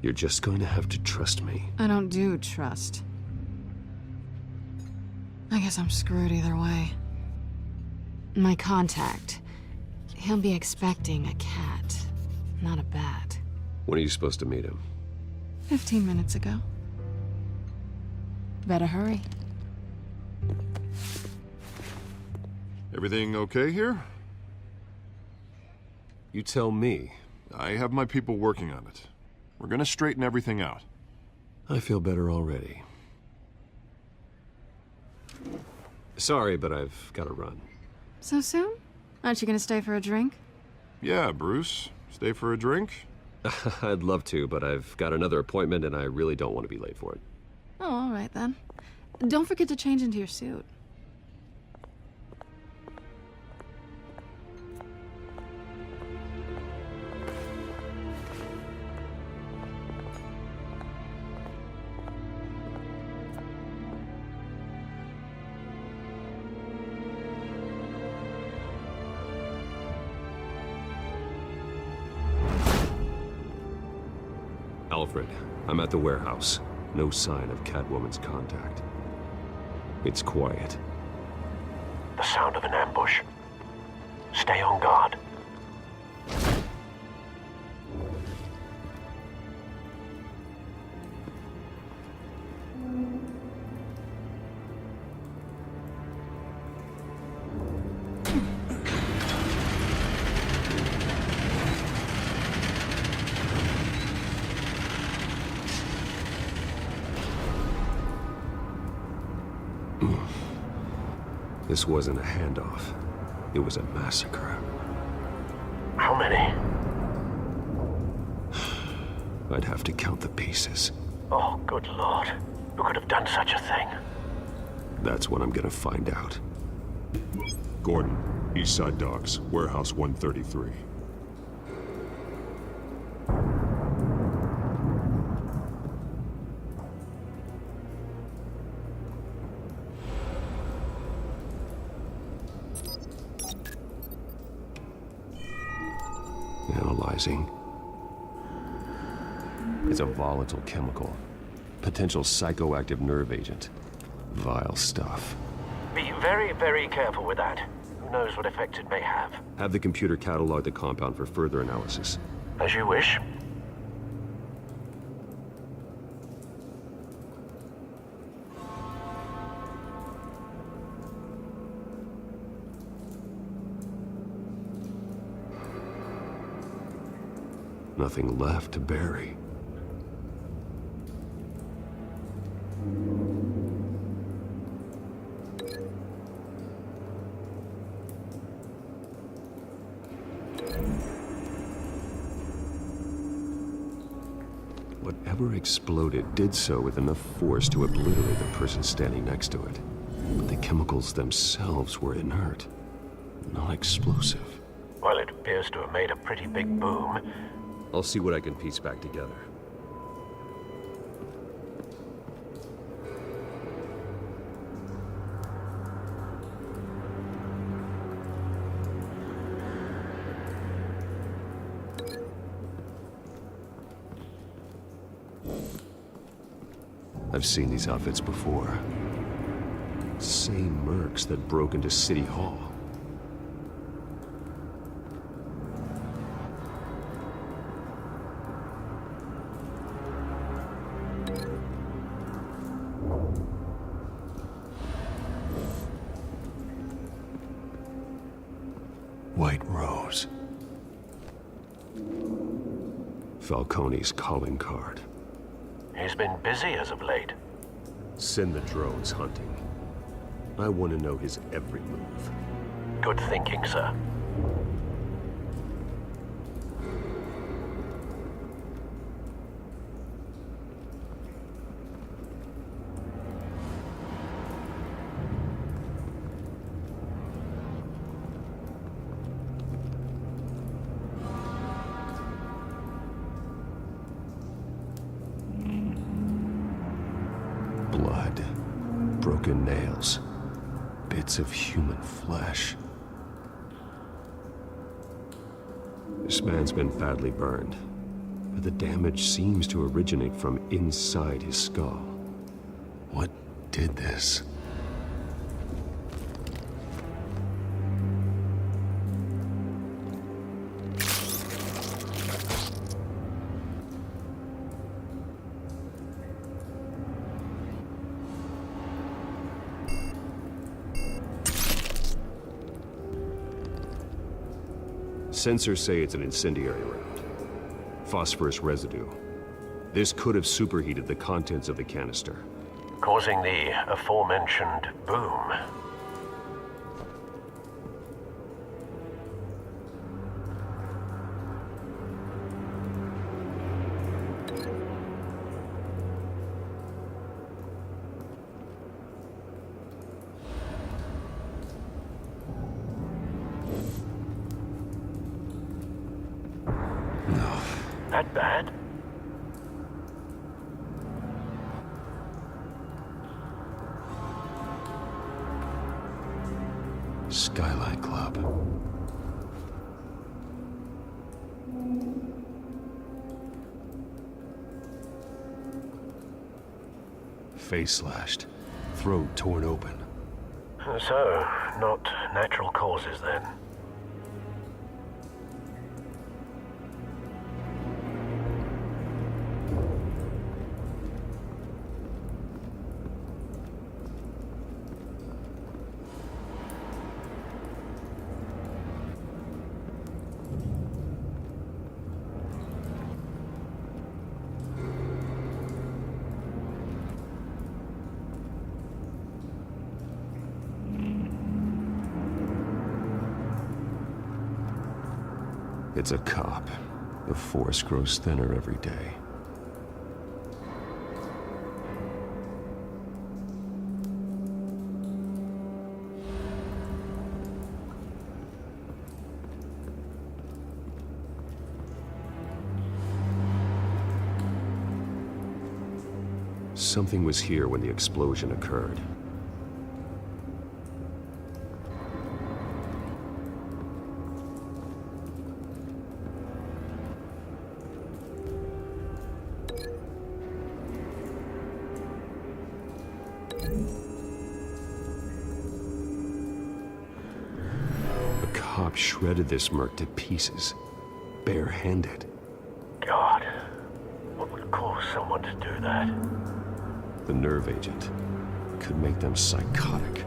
You're just going to have to trust me. I don't do trust. I guess I'm screwed either way. My contact, he'll be expecting a cat, not a bat. When are you supposed to meet him? 15 minutes ago. Better hurry. Everything okay here? You tell me. I have my people working on it. We're gonna straighten everything out. I feel better already. Sorry, but I've got to run. So soon? Aren't you gonna stay for a drink? Yeah, Bruce. Stay for a drink? I'd love to, but I've got another appointment and I really don't want to be late for it. Oh, all right then. Don't forget to change into your suit. Alfred, I'm at the warehouse. No sign of Catwoman's contact. It's quiet. The sound of an ambush. Stay on guard. This wasn't a handoff. It was a massacre. How many? I'd have to count the pieces. Oh, good Lord. Who could have done such a thing? That's what I'm gonna find out. Gordon, Eastside Docks, Warehouse 133. Analyzing. It's a volatile chemical. Potential psychoactive nerve agent. Vile stuff. Be very, very careful with that. Who knows what effect it may have. Have the computer catalog the compound for further analysis. As you wish. Nothing left to bury. Whatever exploded did so with enough force to obliterate the person standing next to it. But the chemicals themselves were inert, not explosive. Well, it appears to have made a pretty big boom. I'll see what I can piece back together. I've seen these outfits before. Same mercs that broke into City Hall. White Rose. Falcone's calling card. He's been busy as of late. Send the drones hunting. I want to know his every move. Good thinking, sir. broken nails, bits of human flesh. This man's been badly burned, but the damage seems to originate from inside his skull. What did this? Sensors say it's an incendiary round. Phosphorus residue. This could have superheated the contents of the canister, causing the aforementioned boom. That bad? Skylight Club. Face slashed, throat torn open. So, not natural causes then. It's a cop. The force grows thinner every day. Something was here when the explosion occurred. Shredded this merc to pieces, barehanded. God, what would cause someone to do that? The nerve agent could make them psychotic.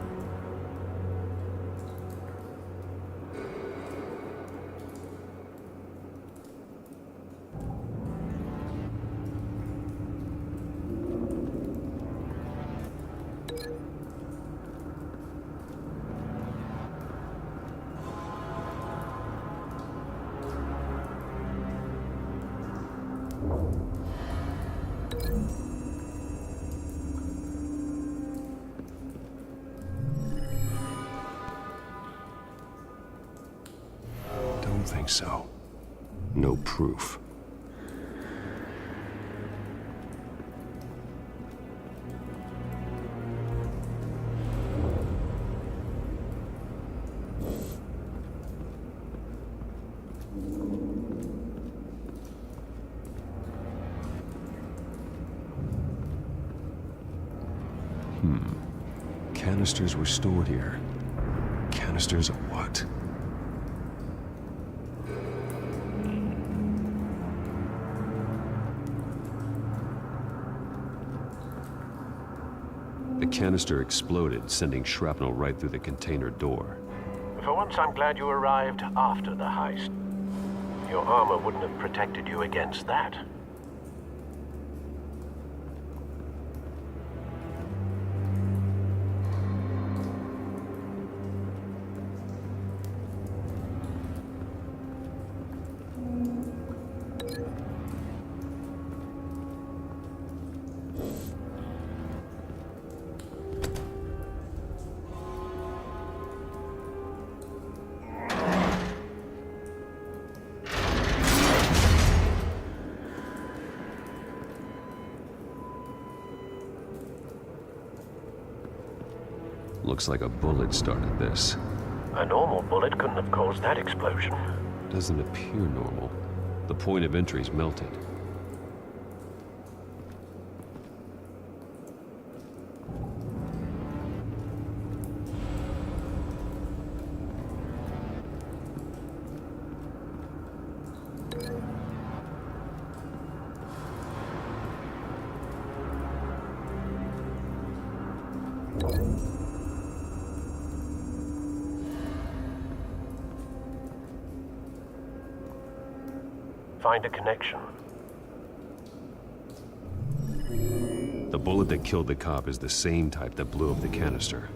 Think so. No proof. Canisters were stored here. Canisters of what? The canister exploded, sending shrapnel right through the container door. For once, I'm glad you arrived after the heist. Your armor wouldn't have protected you against that. Looks like a bullet started this. A normal bullet couldn't have caused that explosion. Doesn't appear normal. The point of entry's melted. Find a connection. The bullet that killed the cop is the same type that blew up the canister.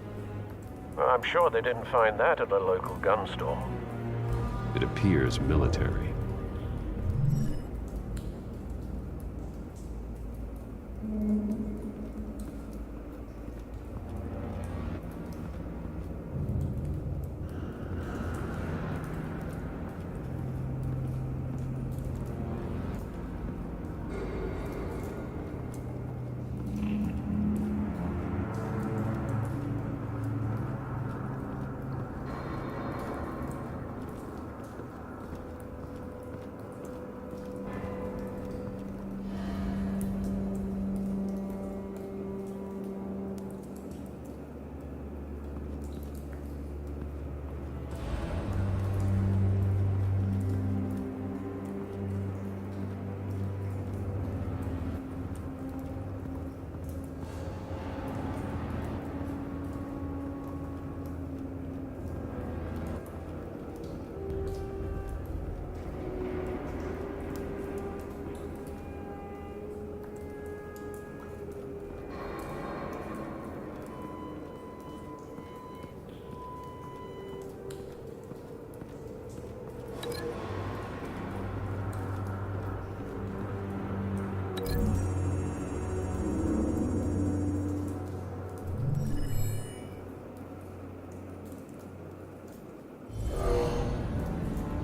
Well, I'm sure they didn't find that at a local gun store. It appears military.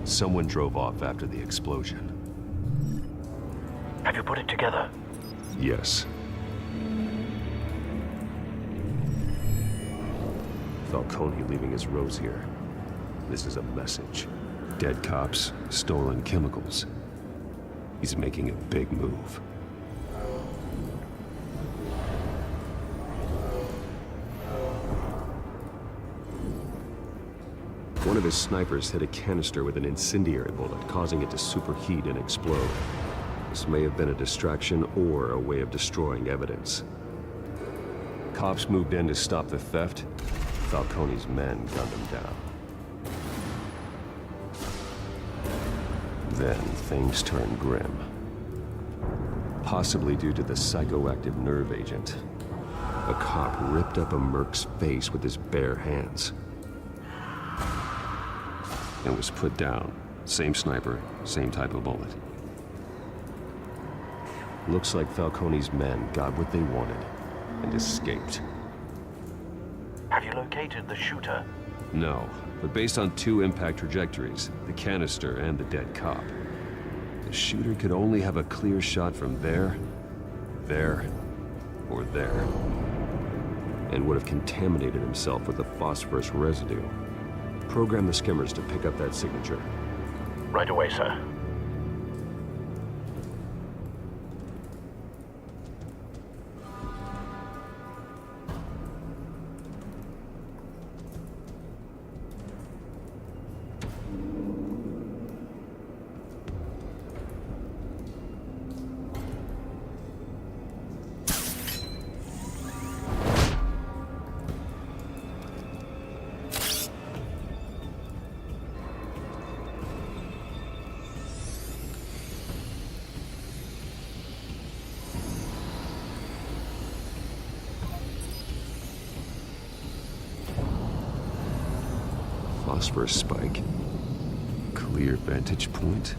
Someone drove off after the explosion. Have you put it together? Yes. Falcone leaving his rose here. This is a message. Dead cops, stolen chemicals. He's making a big move. One of his snipers hit a canister with an incendiary bullet, causing it to superheat and explode. This may have been a distraction or a way of destroying evidence. Cops moved in to stop the theft. Falcone's men gunned him down. Then things turned grim. Possibly due to the psychoactive nerve agent. A cop ripped up a merc's face with his bare hands. And was put down. Same sniper, same type of bullet. Looks like Falcone's men got what they wanted and escaped. Have you located the shooter? No, but based on two impact trajectories, the canister and the dead cop, the shooter could only have a clear shot from there, or there, and would have contaminated himself with the phosphorus residue. Program the skimmers to pick up that signature. Right away, sir. Phosphorus spike. Clear vantage point.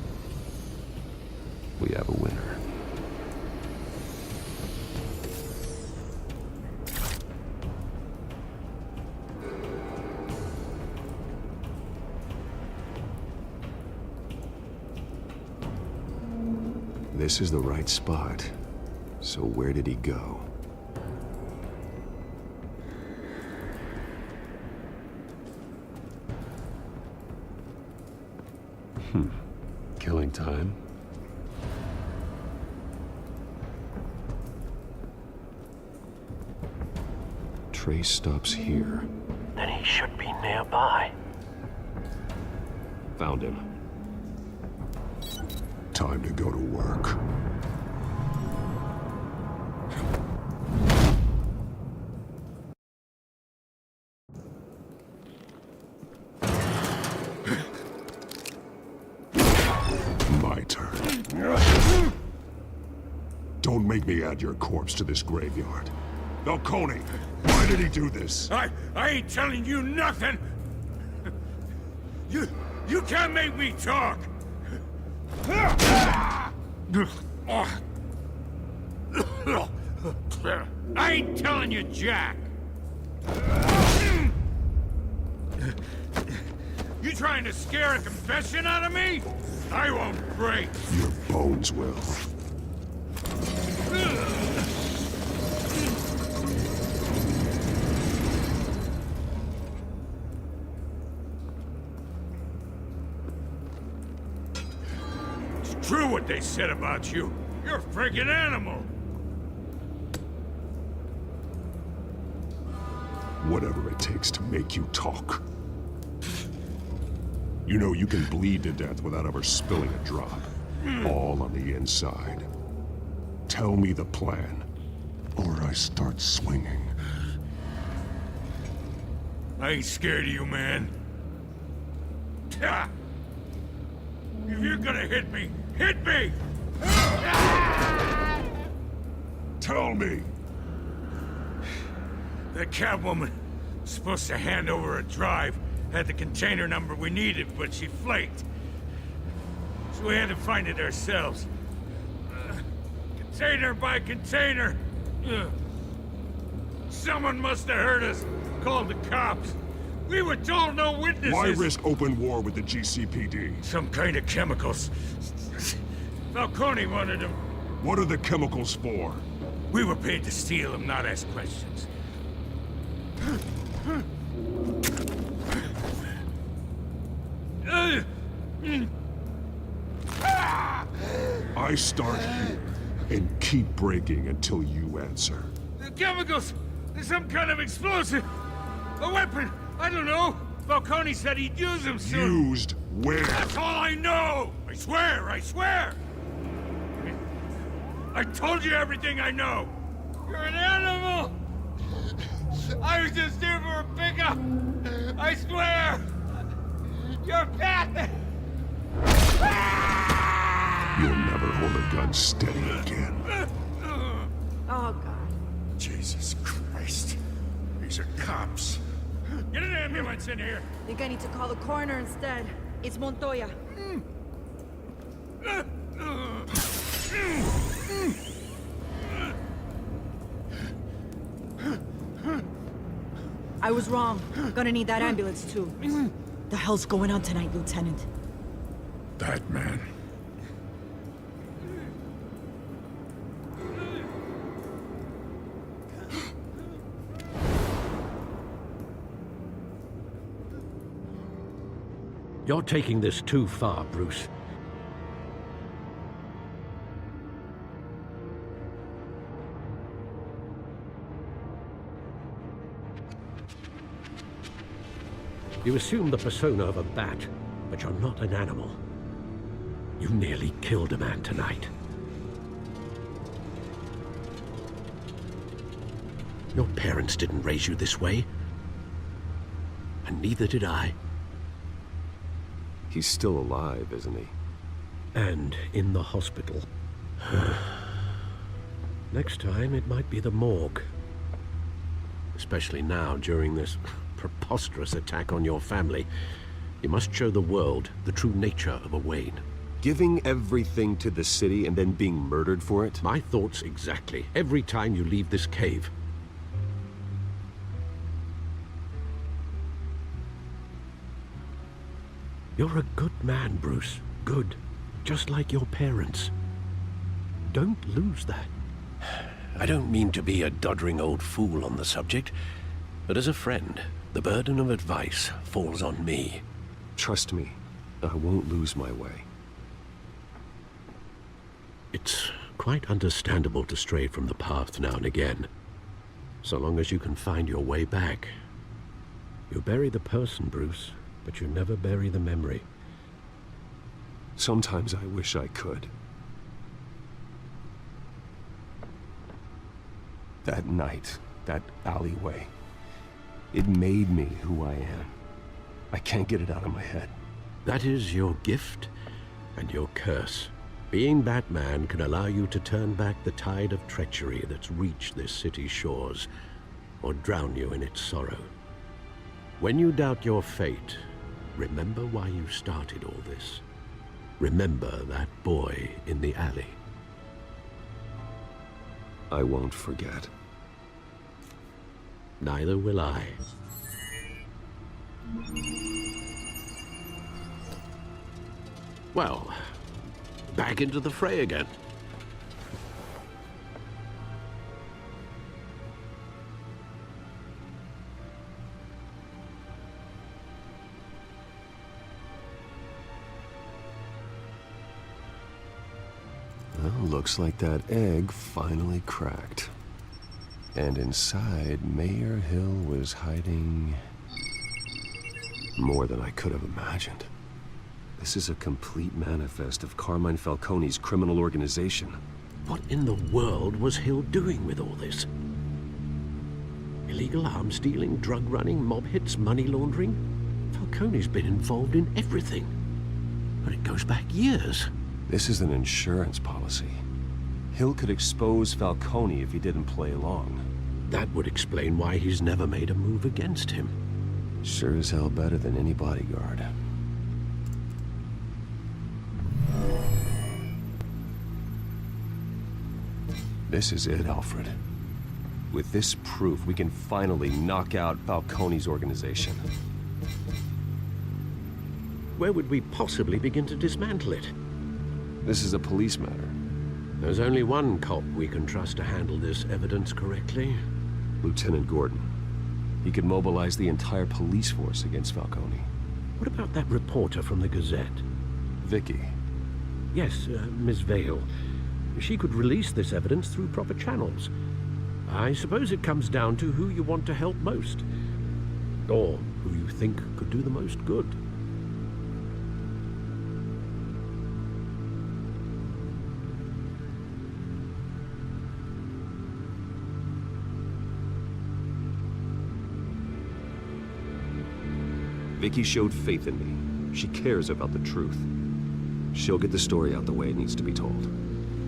We have a winner. This is the right spot. So where did he go? time. Trace stops here. Then he should be nearby. Found him. Time to go to work. My turn. Don't make me add your corpse to this graveyard. Falcone, why did he do this? I ain't telling you nothing! You can't make me talk! I ain't telling you jack! You trying to scare a confession out of me? I won't break! Your bones will. It's true what they said about you. You're a freaking animal! Whatever it takes to make you talk. You know you can bleed to death without ever spilling a drop. All on the inside. Tell me the plan, or I start swinging. I ain't scared of you, man. If you're gonna hit me, hit me! Tell me! The Catwoman was supposed to hand over a drive, had the container number we needed, but she flaked. So we had to find it ourselves. Container by container. Someone must have heard us, called the cops. We were told no witnesses. Why risk open war with the GCPD? Some kind of chemicals. Falcone wanted them. What are the chemicals for? We were paid to steal them, not ask questions. I start here and keep breaking until you answer. The chemicals! There's some kind of explosive! A weapon! I don't know! Falcone said he'd use them soon! Used where? That's all I know! I swear! I swear! I told you everything I know! You're an animal! I was just here for a pickup! I swear! You're fat! You'll never hold a gun steady again. Oh, God. Jesus Christ. These are cops. Get an ambulance in here! Think I need to call the coroner instead. It's Montoya. I was wrong. Gonna need that ambulance, too. The hell's going on tonight, Lieutenant? That man. You're taking this too far, Bruce. You assume the persona of a bat, but you're not an animal. You nearly killed a man tonight. Your parents didn't raise you this way. And neither did I. He's still alive, isn't he? And in the hospital. Next time, it might be the morgue. Especially now, during this preposterous attack on your family. You must show the world the true nature of a Wayne. Giving everything to the city and then being murdered for it? My thoughts exactly. Every time you leave this cave. You're a good man, Bruce. Good. Just like your parents. Don't lose that. I don't mean to be a doddering old fool on the subject, but as a friend, the burden of advice falls on me. Trust me, I won't lose my way. It's quite understandable to stray from the path now and again, so long as you can find your way back. You bury the person, Bruce, but you never bury the memory. Sometimes I wish I could. That night, that alleyway, it made me who I am. I can't get it out of my head. That is your gift and your curse. Being Batman can allow you to turn back the tide of treachery that's reached this city's shores, or drown you in its sorrow. When you doubt your fate, remember why you started all this. Remember that boy in the alley. I won't forget. Neither will I. Well, back into the fray again. Well, looks like that egg finally cracked. And inside, Mayor Hill was hiding more than I could have imagined. This is a complete manifest of Carmine Falcone's criminal organization. What in the world was Hill doing with all this? Illegal arms dealing, drug running, mob hits, money laundering? Falcone's been involved in everything. But it goes back years. This is an insurance policy. Hill could expose Falcone if he didn't play along. That would explain why he's never made a move against him. Sure as hell better than any bodyguard. This is it, Alfred. With this proof, we can finally knock out Falcone's organization. Where would we possibly begin to dismantle it? This is a police matter. There's only one cop we can trust to handle this evidence correctly. Lieutenant Gordon. He could mobilize the entire police force against Falcone. What about that reporter from the Gazette? Vicky. Yes, Miss Vale. She could release this evidence through proper channels. I suppose it comes down to who you want to help most. Or who you think could do the most good. Vicky showed faith in me. She cares about the truth. She'll get the story out the way it needs to be told.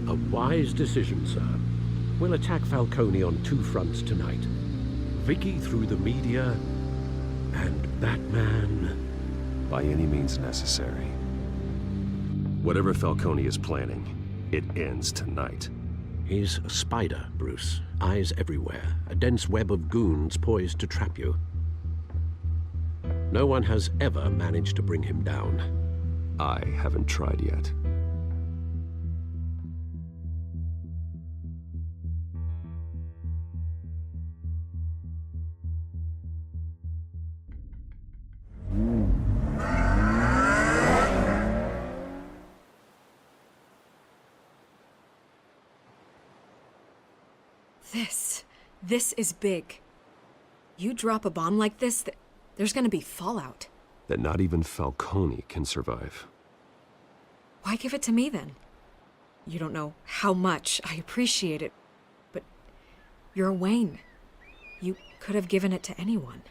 A wise decision, sir. We'll attack Falcone on two fronts tonight. Vicky through the media, and Batman... by any means necessary. Whatever Falcone is planning, it ends tonight. He's a spider, Bruce. Eyes everywhere. A dense web of goons poised to trap you. No one has ever managed to bring him down. I haven't tried yet. This is big. You drop a bomb like this, there's gonna be fallout. That not even Falcone can survive. Why give it to me then? You don't know how much I appreciate it, but you're Wayne. You could have given it to anyone.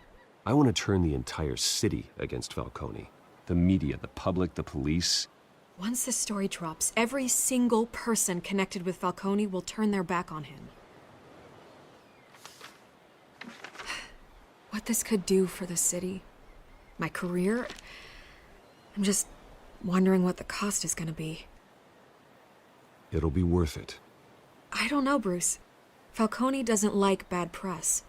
I want to turn the entire city against Falcone. The media, the public, the police. Once this story drops, every single person connected with Falcone will turn their back on him. What this could do for the city, my career, I'm just wondering what the cost is gonna be. It'll be worth it. I don't know, Bruce. Falcone doesn't like bad press.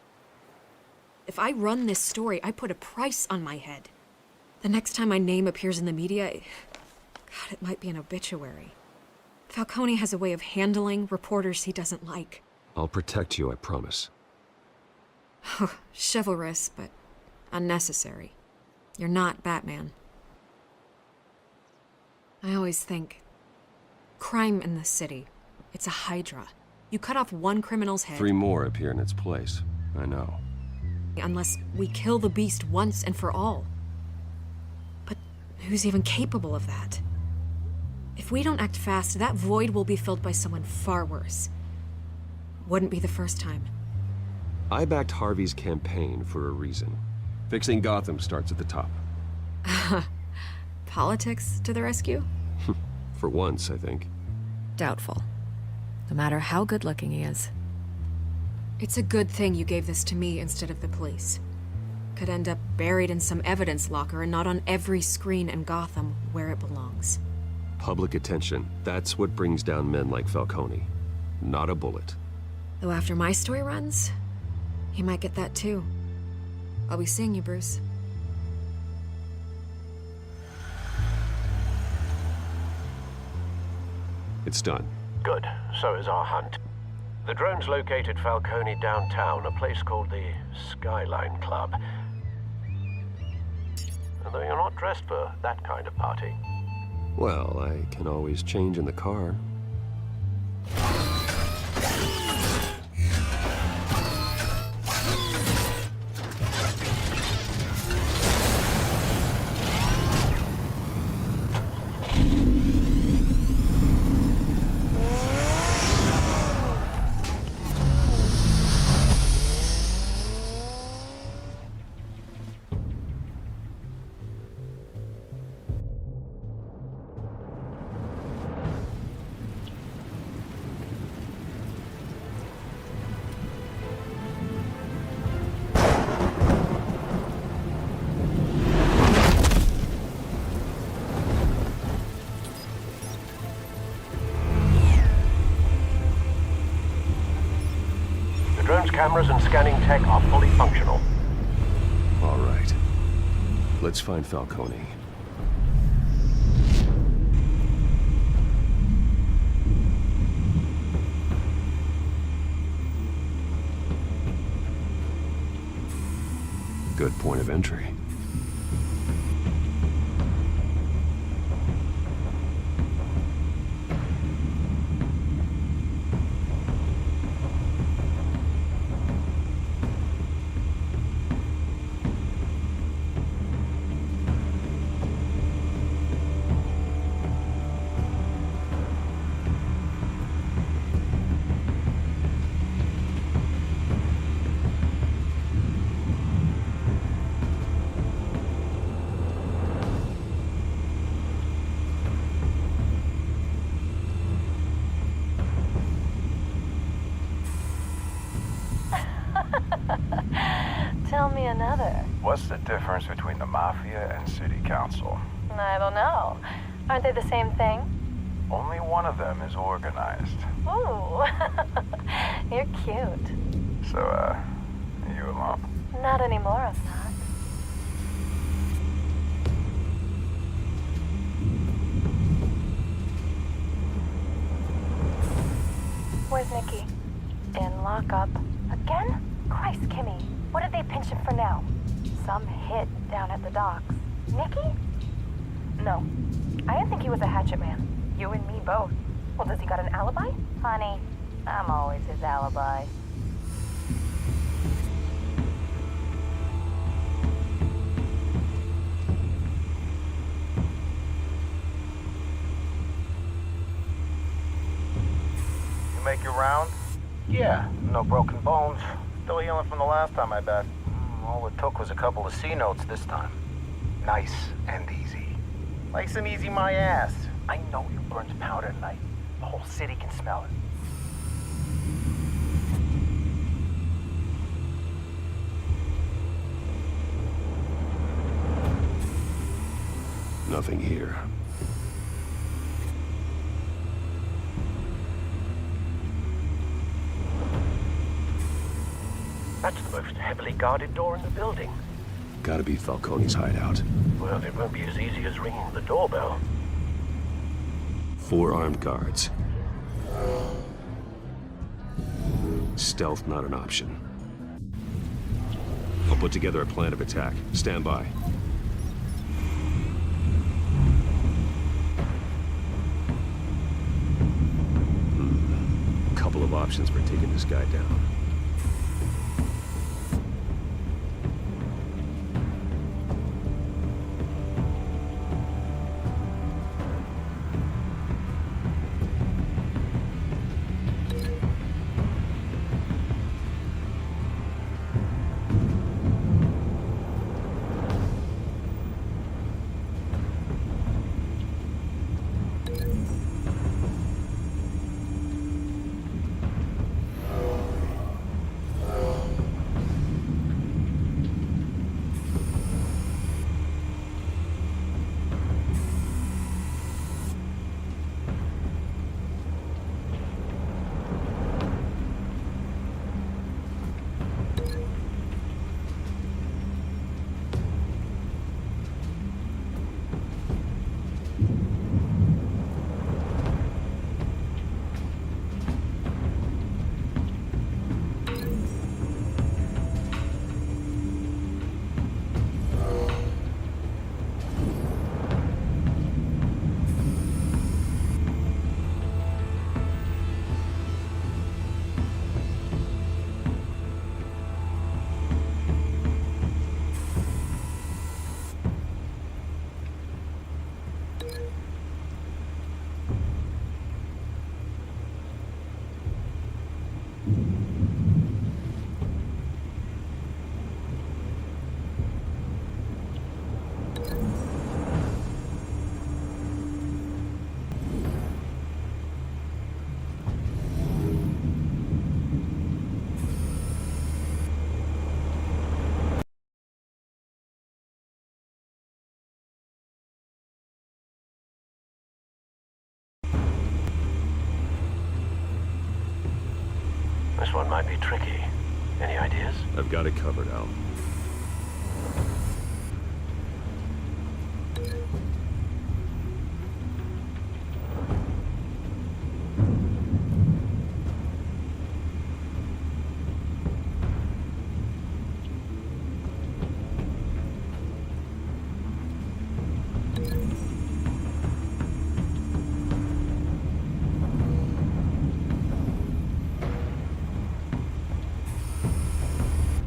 If I run this story, I put a price on my head. The next time my name appears in the media, God, it might be an obituary. Falcone has a way of handling reporters he doesn't like. I'll protect you, I promise. Chivalrous, but unnecessary. You're not Batman. I always think, crime in the city, It's a hydra. You cut off one criminal's head. 3 more appear in its place. I know. Unless we kill the beast once and for all. But who's even capable of that? If we don't act fast, that void will be filled by someone far worse. Wouldn't be the first time. I backed Harvey's campaign for a reason. Fixing Gotham starts at the top. Politics to the rescue? For once, I think. Doubtful. No matter how good-looking he is. It's a good thing you gave this to me instead of the police. Could end up buried in some evidence locker and not on every screen in Gotham where it belongs. Public attention. That's what brings down men like Falcone. Not a bullet. Though after my story runs, he might get that too. I'll be seeing you, Bruce. It's done. Good. So is our hunt. The drone's located Falcone downtown, a place called the Skyline Club. Although you're not dressed for that kind of party. Well, I can always change in the car. Cameras and scanning tech are fully functional. All right. Let's find Falcone. Good point of entry. Tell me another. What's the difference between the Mafia and City Council? I don't know. Aren't they the same thing? Only one of them is organized. Ooh, you're cute. So, are you alone? Not anymore, I'm not. Where's Nikki? In lockup. Again? Christ, Kimmy. What did they pinch him for now? Some hit down at the docks. Nikki? No. I didn't think he was a hatchet man. You and me both. Well, does he got an alibi? Honey, I'm always his alibi. You make your round? Yeah, no broken bones. Still healing from the last time, I bet. All it took was a couple of C notes this time. Nice and easy. Nice and easy my ass. I know you burned powder tonight. The whole city can smell it. Nothing here. That's the most heavily guarded door in the building. Gotta be Falcone's hideout. Well, it won't be as easy as ringing the doorbell. 4 armed guards. Stealth not an option. I'll put together a plan of attack. Stand by. of options for taking this guy down. This one might be tricky. Any ideas? I've got it covered, Al.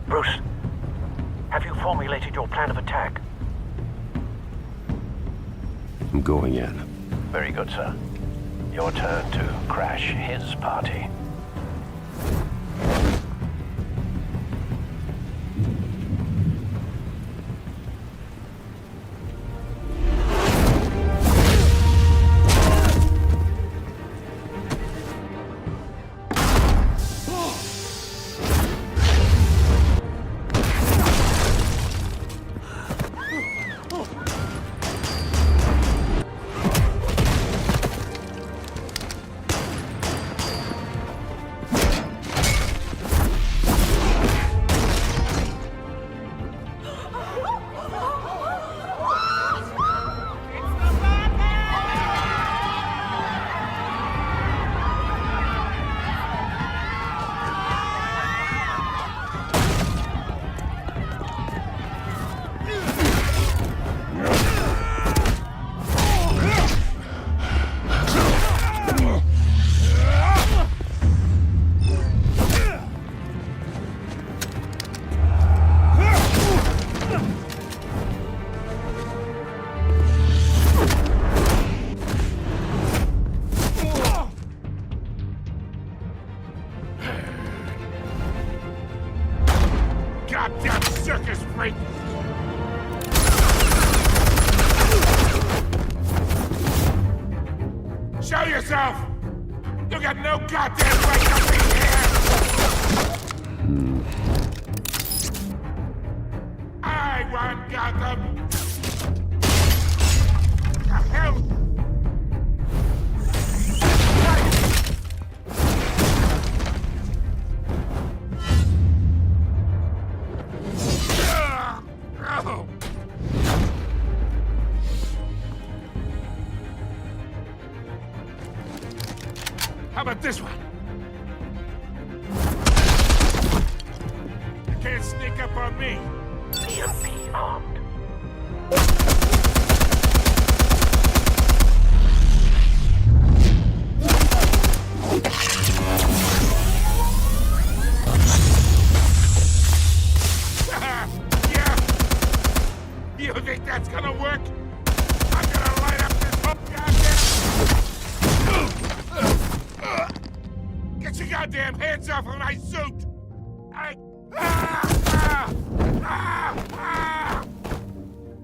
Bruce, have you formulated your plan of attack? I'm going in. Very good, sir. Your turn to crash his party. Goddamn circus freak! Show yourself! You got no goddamn right to be here! I want Gotham! The hell? How about this one? You can't sneak up on me. EMP armed. goddamn hands off of my suit!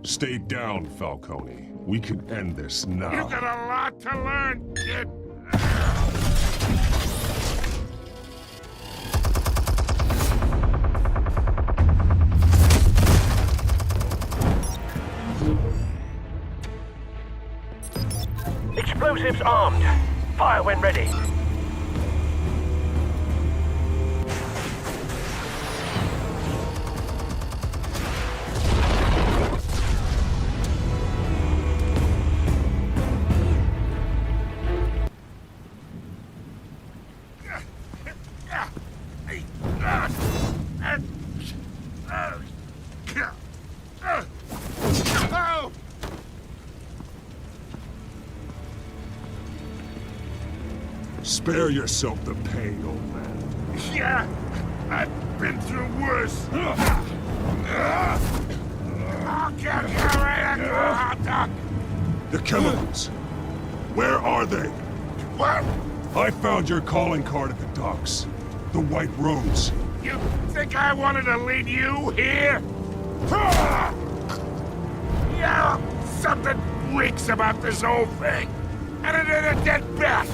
Stay down, Falcone. We can end this now. You got a lot to learn, kid. Explosives armed. Fire when ready. Spare yourself the pain, old man. Yeah, I've been through worse. I'll get you right into a hot dog. The chemicals. Where are they? What? I found your calling card at the docks. The White Rose. You think I wanted to lead you here? Yeah, something reeks about this whole thing. And it ain't a dead bat.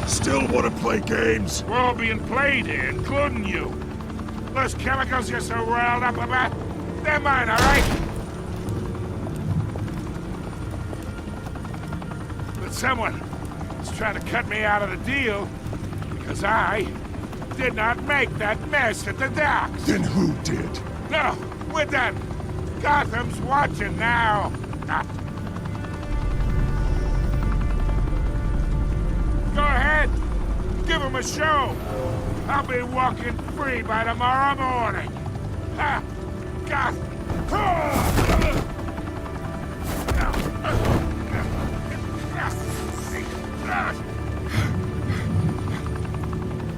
Still want to play games? We're all being played here, including you. Those chemicals you're so riled up about, they're mine, all right? But someone is trying to cut me out of the deal because I did not make that mess at the docks. Then who did? No, we're done. Gotham's watching now. Go ahead. Give him a show. I'll be walking free by tomorrow morning. Ha! Gotham.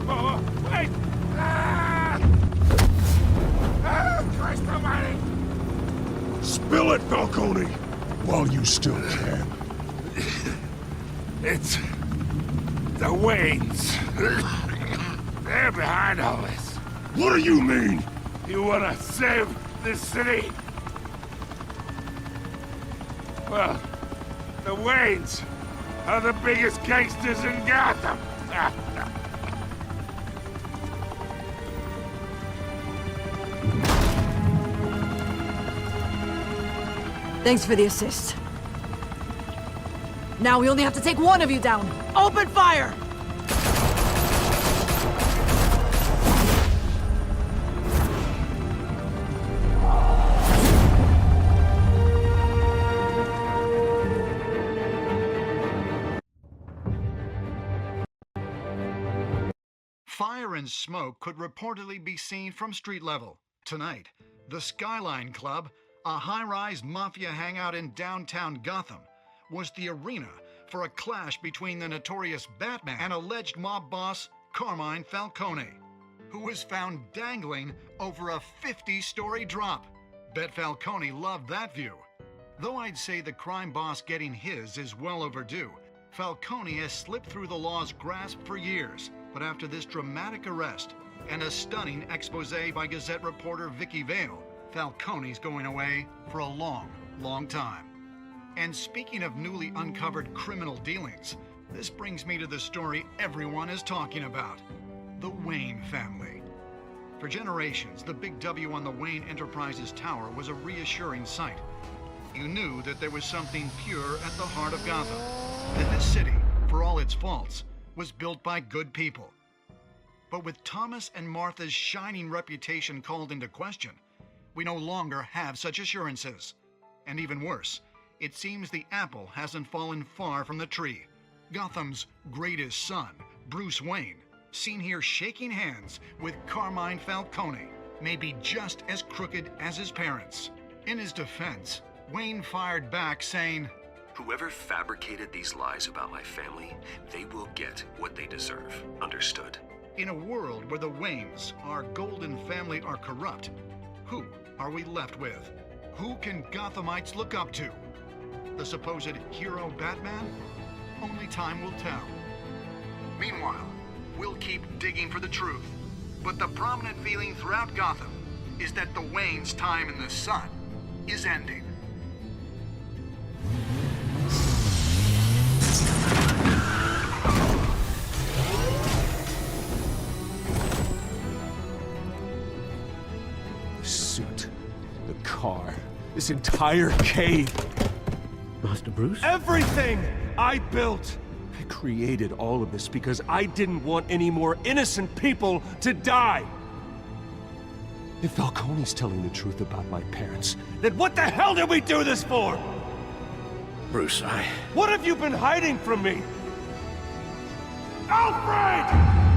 Oh, wait! Christ almighty! Spill it, Falcone, while you still can. It's the Waynes. They're behind all this. What do you mean? You wanna save this city? Well, the Waynes are the biggest gangsters in Gotham. Thanks for the assist. Now we only have to take one of you down. Open fire! Fire and smoke could reportedly be seen from street level. Tonight, the Skyline Club, a high-rise mafia hangout in downtown Gotham, was the arena for a clash between the notorious Batman and alleged mob boss Carmine Falcone, who was found dangling over a 50-story drop. Bet Falcone loved that view. Though I'd say the crime boss getting his is well overdue, Falcone has slipped through the law's grasp for years. But after this dramatic arrest and a stunning expose by Gazette reporter Vicky Vale, Falcone's going away for a long, long time. And speaking of newly uncovered criminal dealings, this brings me to the story everyone is talking about: the Wayne family. For generations, the big W on the Wayne Enterprises Tower was a reassuring sight. You knew that there was something pure at the heart of Gotham, that this city, for all its faults, was built by good people. But with Thomas and Martha's shining reputation called into question, we no longer have such assurances. And even worse, it seems the apple hasn't fallen far from the tree. Gotham's greatest son, Bruce Wayne, seen here shaking hands with Carmine Falcone, may be just as crooked as his parents. In his defense, Wayne fired back saying, "Whoever fabricated these lies about my family, they will get what they deserve. Understood?" In a world where the Waynes, our golden family, are corrupt, who are we left with? Who can Gothamites look up to? The supposed hero Batman? Only time will tell. Meanwhile, we'll keep digging for the truth. But the prominent feeling throughout Gotham is that the Wayne's time in the sun is ending. The suit, the car, this entire cave. Master Bruce? Everything I built! I created all of this because I didn't want any more innocent people to die! If Falcone's telling the truth about my parents, then what the hell did we do this for? Bruce, What have you been hiding from me? Alfred!